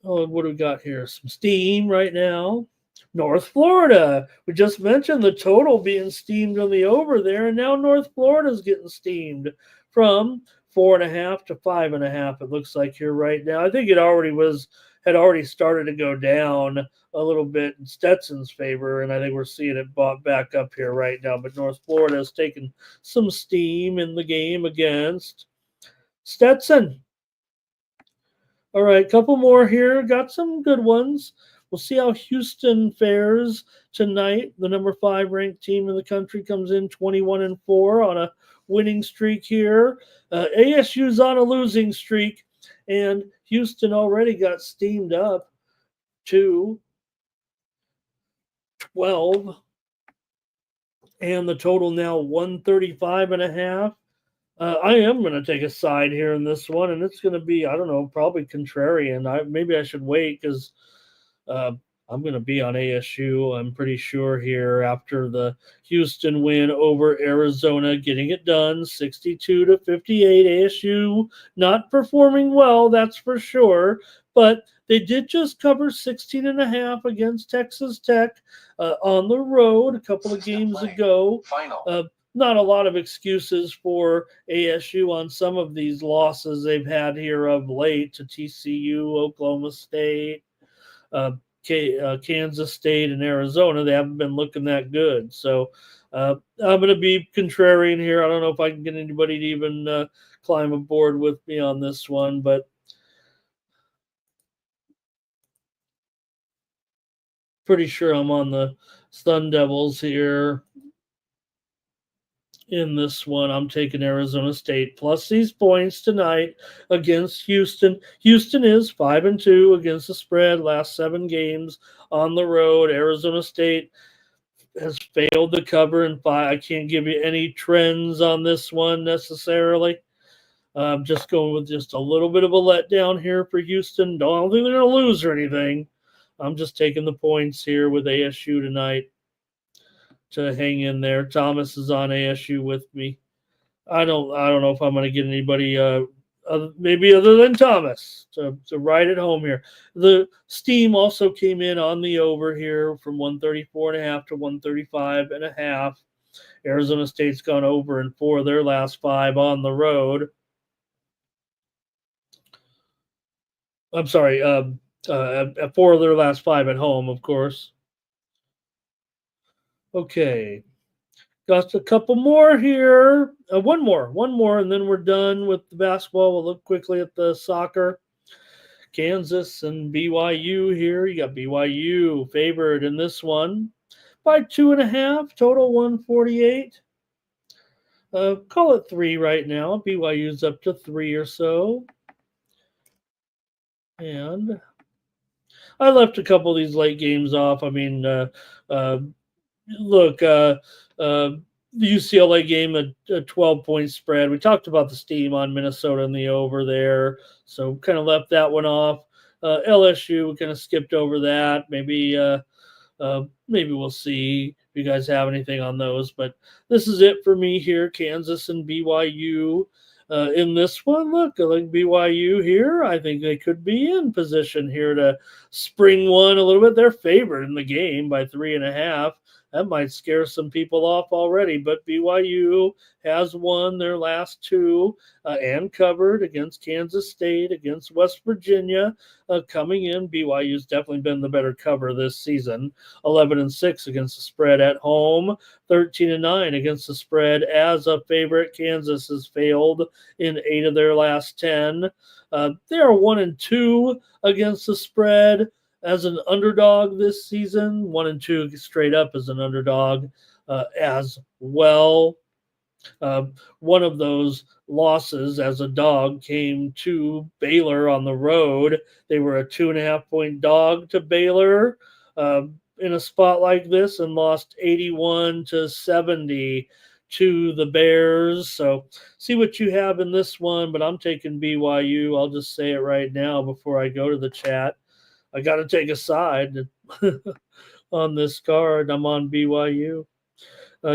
Oh, what do we got here? Some steam right now. North Florida. We just mentioned the total being steamed on the over there, and now North Florida's getting steamed from 4.5 to 5.5. It looks like here right now. I think it had already started to go down a little bit in Stetson's favor, and I think we're seeing it bought back up here right now. But North Florida has taken some steam in the game against Stetson. All right, couple more here. Got some good ones. We'll see how Houston fares tonight. The number 5 ranked team in the country comes in 21-4 on a winning streak here. ASU's on a losing streak, and Houston already got steamed up to 12, and the total now 135.5. I am going to take a side here in this one, and it's going to be, I don't know, probably contrarian. Maybe I should wait because I'm going to be on ASU, I'm pretty sure, here after the Houston win over Arizona, getting it done 62-58. ASU not performing well, that's for sure, but they did just cover 16.5 against Texas Tech on the road a couple of games ago. Final. Not a lot of excuses for ASU on some of these losses they've had here of late to TCU, Oklahoma State, Kansas State, and Arizona. They haven't been looking that good. So I'm going to be contrarian here. I don't know if I can get anybody to even climb aboard with me on this one, but pretty sure I'm on the Sun Devils here. In this one, I'm taking Arizona State plus these points tonight against Houston. Houston is 5-2 against the spread last 7 games on the road. Arizona State has failed to cover in 5. I can't give you any trends on this one necessarily. I'm just going with just a little bit of a letdown here for Houston. Don't think they're going to lose or anything. I'm just taking the points here with ASU tonight to hang in there. Thomas is on ASU with me. I don't know if I'm going to get anybody maybe other than Thomas to ride it home here. The steam also came in on the over here from 134.5 to 135.5. Arizona State's gone over in 4 of their last 5 on the road. I'm sorry, 4 of their last 5 at home, of course. Okay. Got a couple more here. One more, and then we're done with the basketball. We'll look quickly at the soccer. Kansas and BYU here. You got BYU favored in this one by 2.5, total 148. Call it 3 right now. BYU's up to 3 or so. And I left a couple of these late games off. I mean, look, the UCLA game, a 12-point spread. We talked about the steam on Minnesota and the over there, so kind of left that one off. LSU, we kind of skipped over that. Maybe we'll see if you guys have anything on those. But this is it for me here. Kansas and BYU in this one. Look, I like BYU here. I think they could be in position here to spring one a little bit. They're favored in the game by 3.5. That might scare some people off already, but BYU has won their last two and covered against Kansas State, against West Virginia. Coming in, BYU's definitely been the better cover this season. 11-6 against the spread at home, 13-9 against the spread as a favorite. Kansas has failed in 8 of their last 10. They are 1-2 against the spread as an underdog this season. 1-2 straight up as an underdog as well. One of those losses as a dog came to Baylor on the road. They were a 2.5-point dog to Baylor in a spot like this and lost 81-70 to the Bears. So see what you have in this one, but I'm taking BYU. I'll just say it right now before I go to the chat. I got to take a side on this card. I'm on BYU.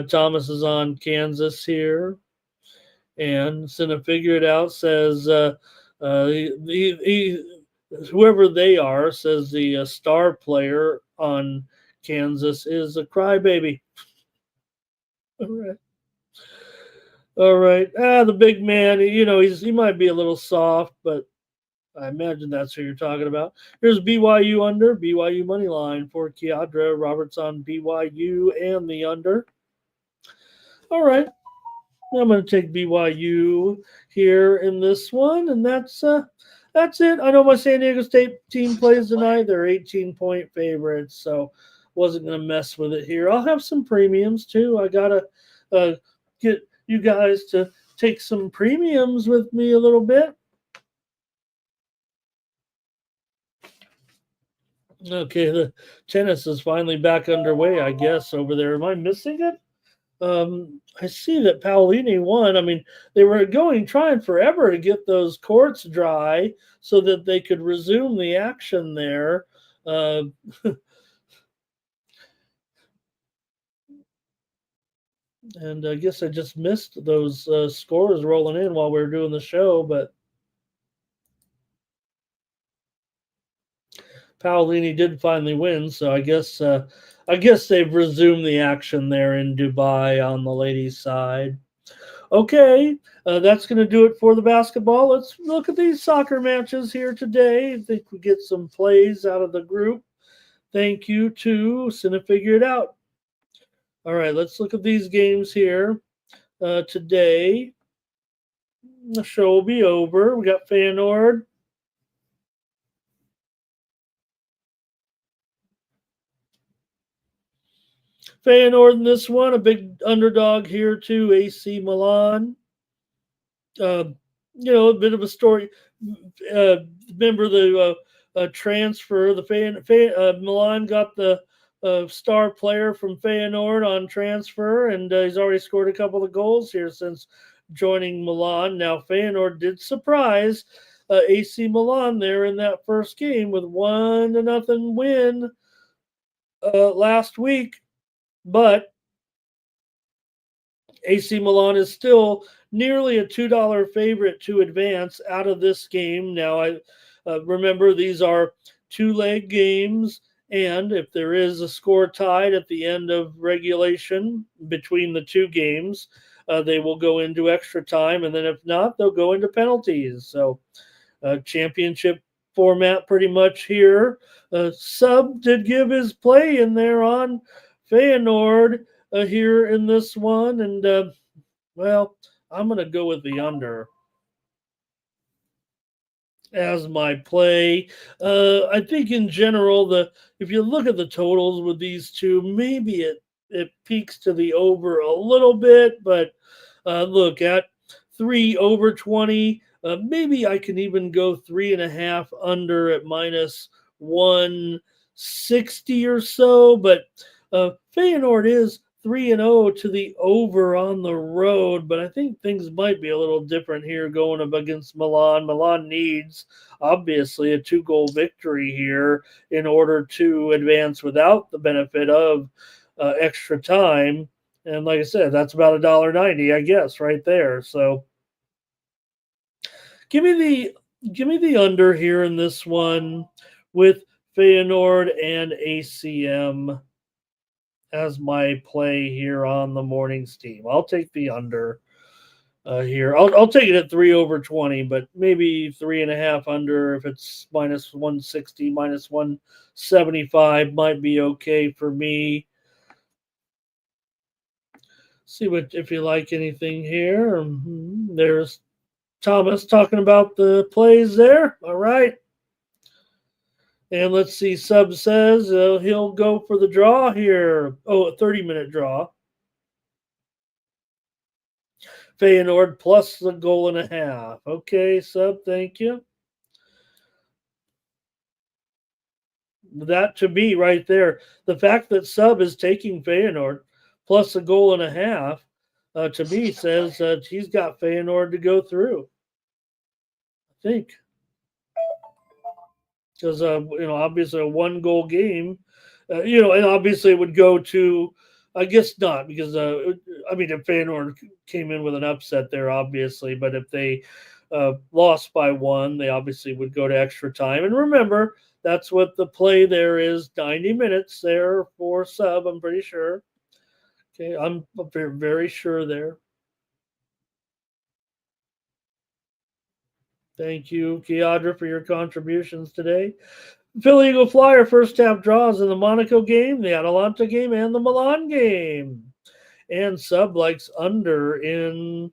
Thomas is on Kansas here. And Cinna Figure It Out says whoever they are says the star player on Kansas is a crybaby. All right. All right. The big man, he might be a little soft, but I imagine that's who you're talking about. Here's BYU under, BYU money line for Kiadra Roberts on BYU and the under. All right. I'm going to take BYU here in this one, and that's it. I know my San Diego State team plays tonight. They're 18-point favorites, so wasn't going to mess with it here. I'll have some premiums, too. I got to get you guys to take some premiums with me a little bit. Okay, the tennis is finally back underway, I guess, over there. Am I missing it? I see that Paolini won. I mean, they were trying forever to get those courts dry so that they could resume the action there. And I guess I just missed those scores rolling in while we were doing the show, but Paolini did finally win, so I guess they've resumed the action there in Dubai on the ladies' side. Okay, that's going to do it for the basketball. Let's look at these soccer matches here today. I think we get some plays out of the group. Thank you to Cinna Figure It Out. All right, let's look at these games here today. The show will be over. We got Feyenoord. Feyenoord in this one, a big underdog here too. AC Milan. A bit of a story. Remember the transfer? Milan got the star player from Feyenoord on transfer, and he's already scored a couple of goals here since joining Milan. Now Feyenoord did surprise AC Milan there in that first game with 1-0 win last week. But AC Milan is still nearly a $2 favorite to advance out of this game. Now, I remember these are two-leg games, and if there is a score tied at the end of regulation between the two games, they will go into extra time, and then if not, they'll go into penalties. So, championship format pretty much here. Sub did give his play in there on Feyenoord here in this one, and I'm going to go with the under. as my play. I think in general, the if you look at the totals with these two, maybe it peaks to the over a little bit, but look at 3 over 20. Maybe I can even go 3.5 under at minus 160 or so. But Feyenoord is 3-0 to the over on the road, but I think things might be a little different here going up against Milan. Milan needs obviously a 2-goal victory here in order to advance without the benefit of extra time. And like I said, that's about $1.90, I guess, right there. So give me the under here in this one with Feyenoord and ACM as my play here on the morning's team. I'll take the under here. I'll take it at 3 over 20, but maybe 3.5 under if it's minus 160, minus 175 might be okay for me. See what if you like anything here. There's Thomas talking about the plays there. All right. And let's see, Sub says he'll go for the draw here. Oh, a 30-minute draw. Feyenoord plus the goal and a half. Okay, Sub, thank you. That to me right there, the fact that Sub is taking Feyenoord plus a goal and a half, to me says that he's got Feyenoord to go through. I think. Because obviously a 1-goal game, and obviously it would go to, I guess not, because if Feyenoord came in with an upset there, obviously, but if they lost by 1, they obviously would go to extra time. And remember, that's what the play there is, 90 minutes there for Sub. I'm pretty sure. Okay, I'm very, very sure there. Thank you, Kiadra, for your contributions today. Philly Eagle Flyer first half draws in the Monaco game, the Atalanta game, and the Milan game. And Sub likes under in.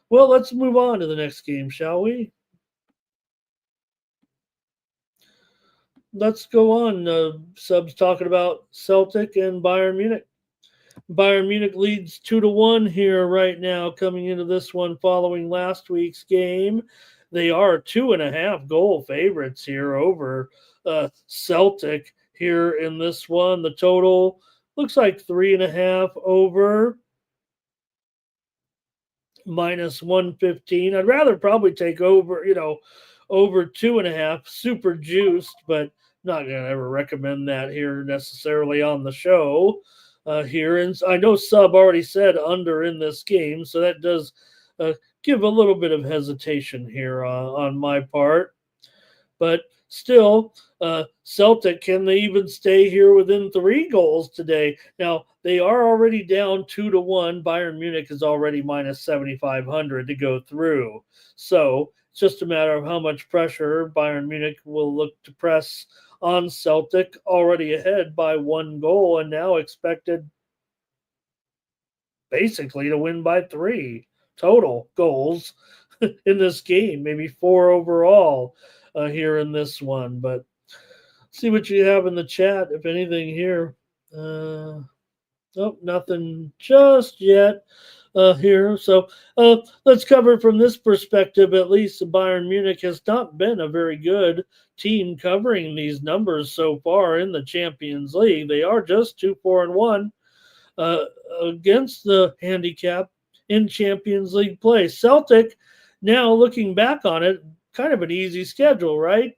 Well, let's move on to the next game, shall we? Let's go on. Sub's talking about Celtic and Bayern Munich. Bayern Munich leads 2-1 here right now, coming into this one following last week's game. They are 2.5-goal favorites here over Celtic here in this one. The total looks like 3.5 over minus 115. I'd rather probably take over, over 2.5, super juiced, but not going to ever recommend that here necessarily on the show here. And I know Sub already said under in this game, so that does give a little bit of hesitation here on my part. But still, Celtic, can they even stay here within 3 goals today? Now, they are already down 2-1. Bayern Munich is already minus 7,500 to go through. So it's just a matter of how much pressure Bayern Munich will look to press on Celtic, already ahead by 1 goal and now expected basically to win by 3 total goals in this game, maybe 4 overall here in this one. But see what you have in the chat, if anything here. Nope, nothing just yet here. So let's cover it from this perspective. At least Bayern Munich has not been a very good team covering these numbers so far in the Champions League. They are just 2-4-1 against the handicap in Champions League play. Celtic, now looking back on it, kind of an easy schedule, right?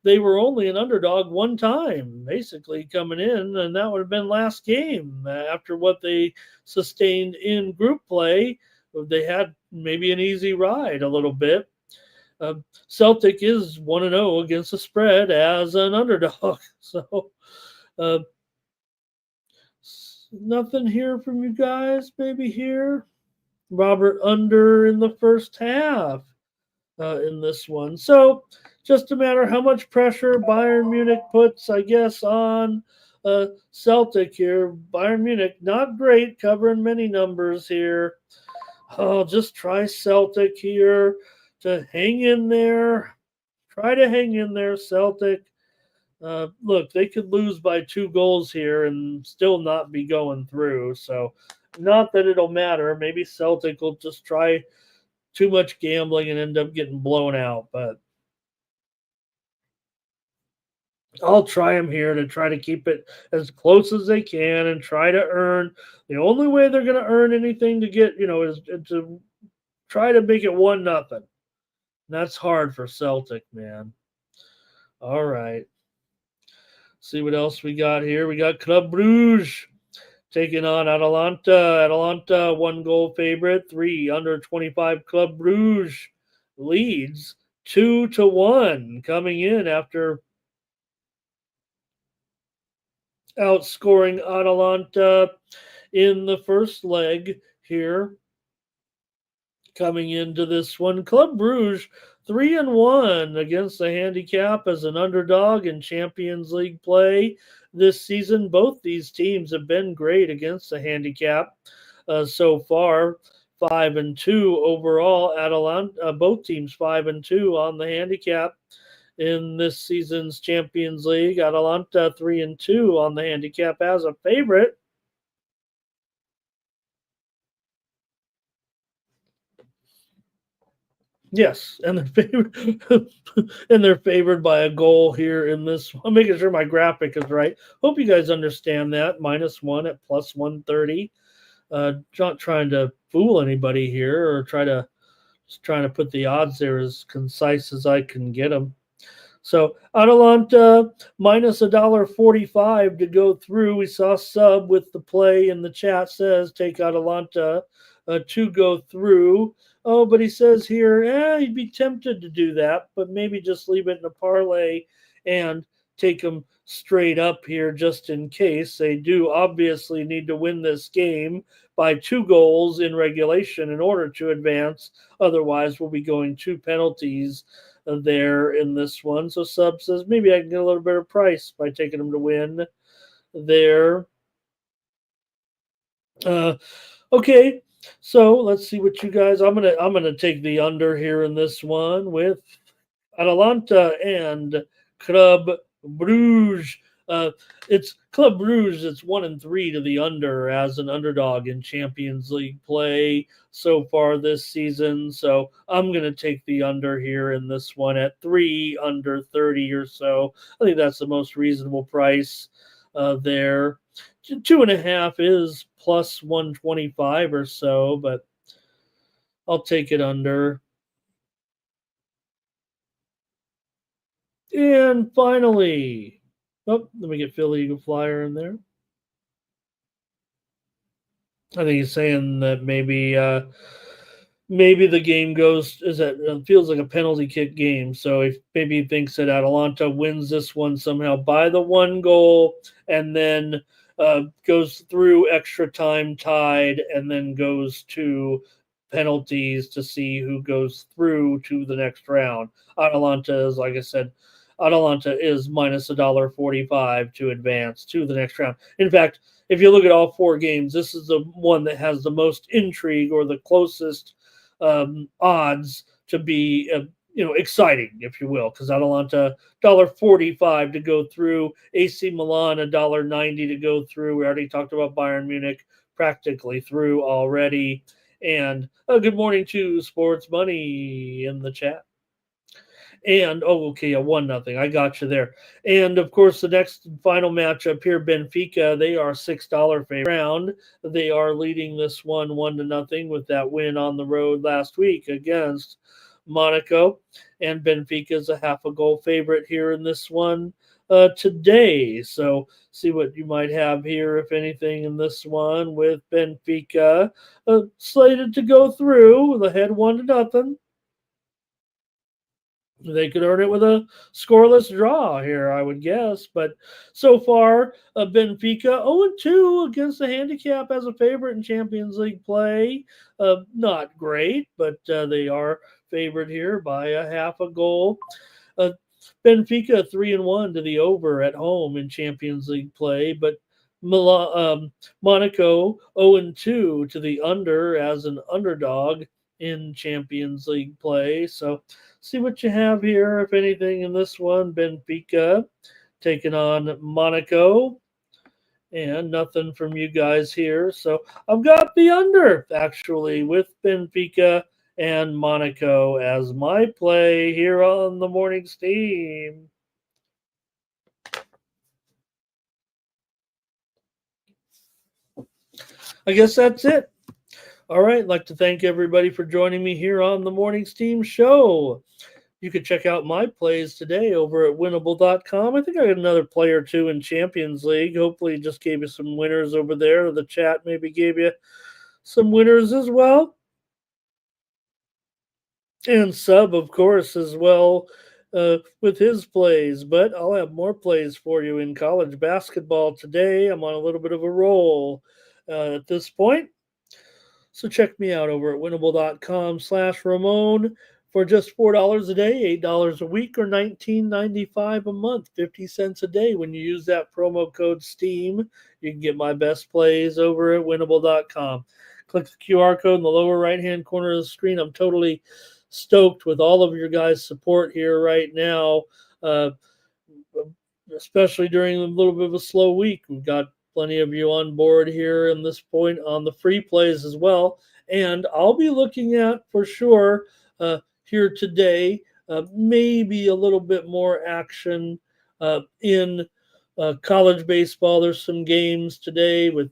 They were only an underdog 1 time, basically coming in, and that would have been last game after what they sustained in group play. They had maybe an easy ride a little bit. Celtic is 1-0 against the spread as an underdog. So nothing here from you guys, maybe here. Robert under in the first half in this one. So just a matter how much pressure Bayern Munich puts, I guess, on Celtic here. Bayern Munich, not great, covering many numbers here. I'll just try Celtic here to hang in there. Try to hang in there, Celtic. Look, they could lose by 2 goals here and still not be going through. So, not that it'll matter. Maybe Celtic will just try too much gambling and end up getting blown out. But I'll try them here to try to keep it as close as they can and try to earn. The only way they're going to earn anything to get, is to try to make it 1-0. That's hard for Celtic, man. All right. See what else we got here. We got Club Bruges taking on Atalanta. Atalanta, 1 goal favorite, 3 under 25. Club Bruges leads 2-1 coming in after outscoring Atalanta in the first leg here. Coming into this one, Club Bruges 3-1 against the handicap as an underdog in Champions League play this season. Both these teams have been great against the handicap so far. 5-2 overall. Atalanta, both teams 5-2 on the handicap in this season's Champions League. Atalanta 3-2 on the handicap as a favorite. Yes, and they're favored, and they're favored by a goal here in this. I'm making sure my graphic is right. Hope you guys understand that. -1 at +130. Not trying to fool anybody here, or just trying to put the odds there as concise as I can get them. So Atalanta -1.45 to go through. We saw sub with the play in the chat says take Atalanta to go through. Oh, but he says here, he'd be tempted to do that, but maybe just leave it in a parlay and take them straight up here just in case. They do obviously need to win this game by 2 goals in regulation in order to advance. Otherwise, we'll be going 2 penalties there in this one. So sub says maybe I can get a little better price by taking them to win there. Okay, so let's see what you guys. I'm gonna take the under here in this one with Atalanta and Club Bruges. It's Club Bruges. It's 1-3 to the under as an underdog in Champions League play so far this season. So I'm going to take the under here in this one at 3 under 30 or so. I think that's the most reasonable price there. 2.5 is +125 or so, but I'll take it under. And finally, let me get Philly Eagle Flyer in there. I think he's saying that maybe the game feels like a penalty kick game. So if maybe he thinks that Atalanta wins this one somehow by the 1 goal and then goes through extra time tied and then goes to penalties to see who goes through to the next round. Atalanta is, like I said, Atalanta is -1.45 to advance to the next round. In fact, if you look at all 4 games, this is the one that has the most intrigue or the closest odds to be, exciting, if you will, because Atalanta $1.45 to go through, AC Milan $1.90 to go through. We already talked about Bayern Munich practically through already. And good morning to Sports Money in the chat. And okay, 1-0. I got you there. And of course, the next and final matchup here, Benfica. They are $6 favorite round. They are leading this one 1-0 with that win on the road last week against Monaco. And Benfica is a half a goal favorite here in this one today. So see what you might have here, if anything, in this one with Benfica slated to go through with a head 1-0. They could earn it with a scoreless draw here, I would guess. But so far, Benfica 0-2 against the handicap as a favorite in Champions League play. Not great, but they are favored here by a half a goal. Benfica 3-1 to the over at home in Champions League play, but Monaco 0-2 to the under as an underdog in Champions League play. So see what you have here, if anything, in this one. Benfica taking on Monaco, and nothing from you guys here. So I've got the under, actually, with Benfica and Monaco as my play here on the morning steam. I guess that's it. All right, I'd like to thank everybody for joining me here on the Morning Steam Show. You can check out my plays today over at winnable.com. I think I got another play or two in Champions League. Hopefully, just gave you some winners over there. The chat maybe gave you some winners as well. And Sub, of course, as well with his plays. But I'll have more plays for you in college basketball today. I'm on a little bit of a roll at this point. So check me out over at winnable.com/Ramon for just $4 a day, $8 a week, or $19.95 a month, 50 cents a day. When you use that promo code STEAM, you can get my best plays over at winnable.com. Click the QR code in the lower right-hand corner of the screen. I'm totally stoked with all of your guys' support here right now, especially during a little bit of a slow week. We've got plenty of you on board here in this point on the free plays as well. And I'll be looking at, for sure, here today, maybe a little bit more action in college baseball. There's some games today with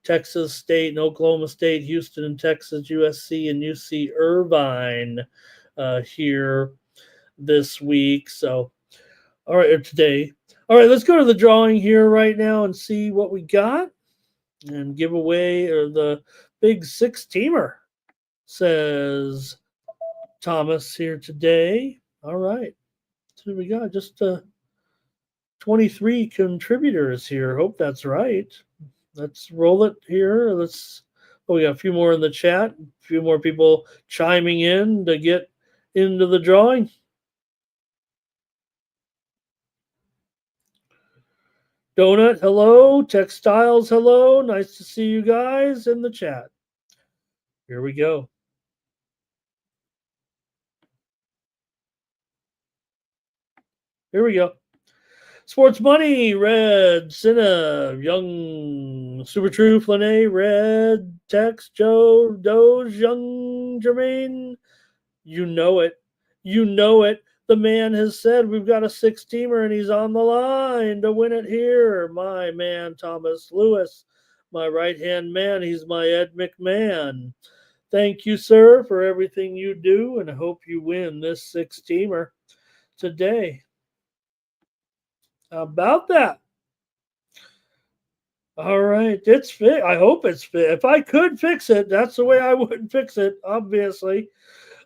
Texas State and Oklahoma State, Houston and Texas, USC and UC Irvine here this week. So, all right, today. All right, let's go to the drawing here right now and see what we got and give away the big 6-teamer, says Thomas here today. All right, so we got just 23 contributors here. Hope that's right. Let's roll it here. We got a few more in the chat, a few more people chiming in to get into the drawing. Donut, hello. Textiles, hello. Nice to see you guys in the chat. Here we go. Here we go. Sports Money, Red, Cinna, Young, Super True, Flanae, Red, Tex, Joe, Doge, Young, Jermaine. You know it. You know it. The man has said we've got a 6-teamer and he's on the line to win it here. My man, Thomas Lewis, my right-hand man. He's my Ed McMahon. Thank you, sir, for everything you do, and I hope you win this 6-teamer today. How about that? All right, it's fit. I hope it's fit. If I could fix it, that's the way I would fix it, obviously.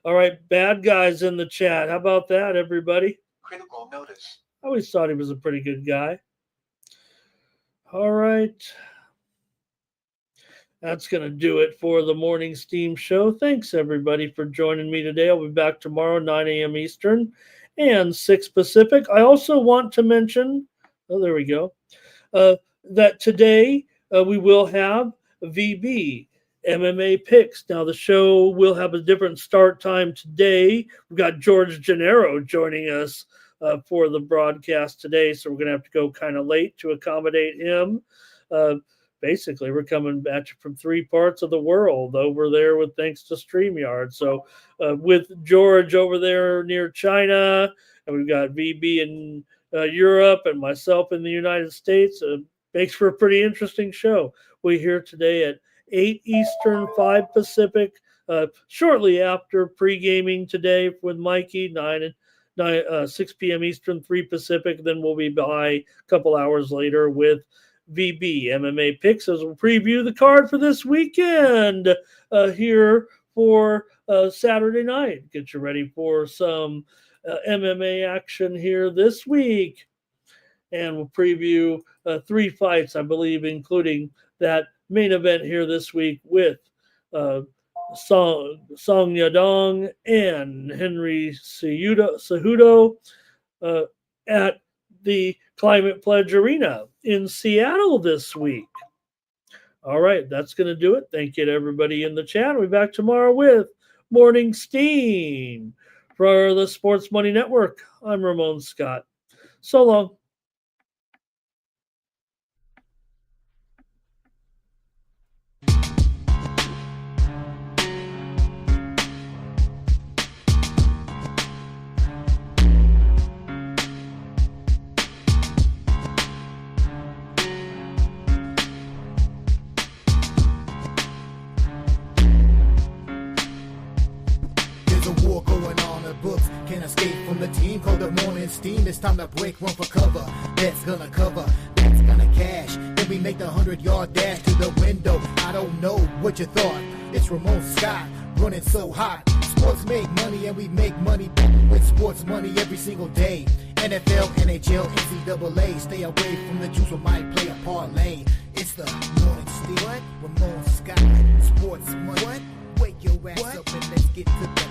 All right, bad guys in the chat. How about that, everybody? Critical notice. I always thought he was a pretty good guy. All right. That's going to do it for the Morning Steam Show. Thanks, everybody, for joining me today. I'll be back tomorrow, 9 a.m. Eastern and 6 Pacific. I also want to mention, there we go, that today we will have VB MMA picks. Now, the show will have a different start time today. We've got George Gennaro joining us for the broadcast today, so we're going to have to go kind of late to accommodate him. Basically, we're coming at you from 3 parts of the world over there with thanks to StreamYard. So with George over there near China, and we've got VB in Europe and myself in the United States, makes for a pretty interesting show. We're here today at 8 Eastern, 5 Pacific, shortly after pre-gaming today with Mikey, 6 p.m. Eastern, 3 Pacific. Then we'll be by a couple hours later with VB MMA picks as we'll preview the card for this weekend here for Saturday night. Get you ready for some MMA action here this week. And we'll preview 3 fights, I believe, including that main event here this week with Song Yadong and Henry Cejudo at the Climate Pledge Arena in Seattle this week. All right, that's going to do it. Thank you to everybody in the chat. We'll be back tomorrow with Morning Steam. For the Sports Money Network, I'm Ramon Scott. So long. Books can't escape from the team. Call the morning steam. It's time to break one for cover. That's gonna cover. That's gonna cash. Then we make the 100-yard dash to the window. I don't know what you thought. It's Ramon Scott running so hot. Sports make money and we make money with sports money every single day. NFL, NHL, NCAA. Stay away from the juice. We might play a parlay. It's the morning steam. What? Ramon Scott. Sports money. What? Wake your ass up and let's get to the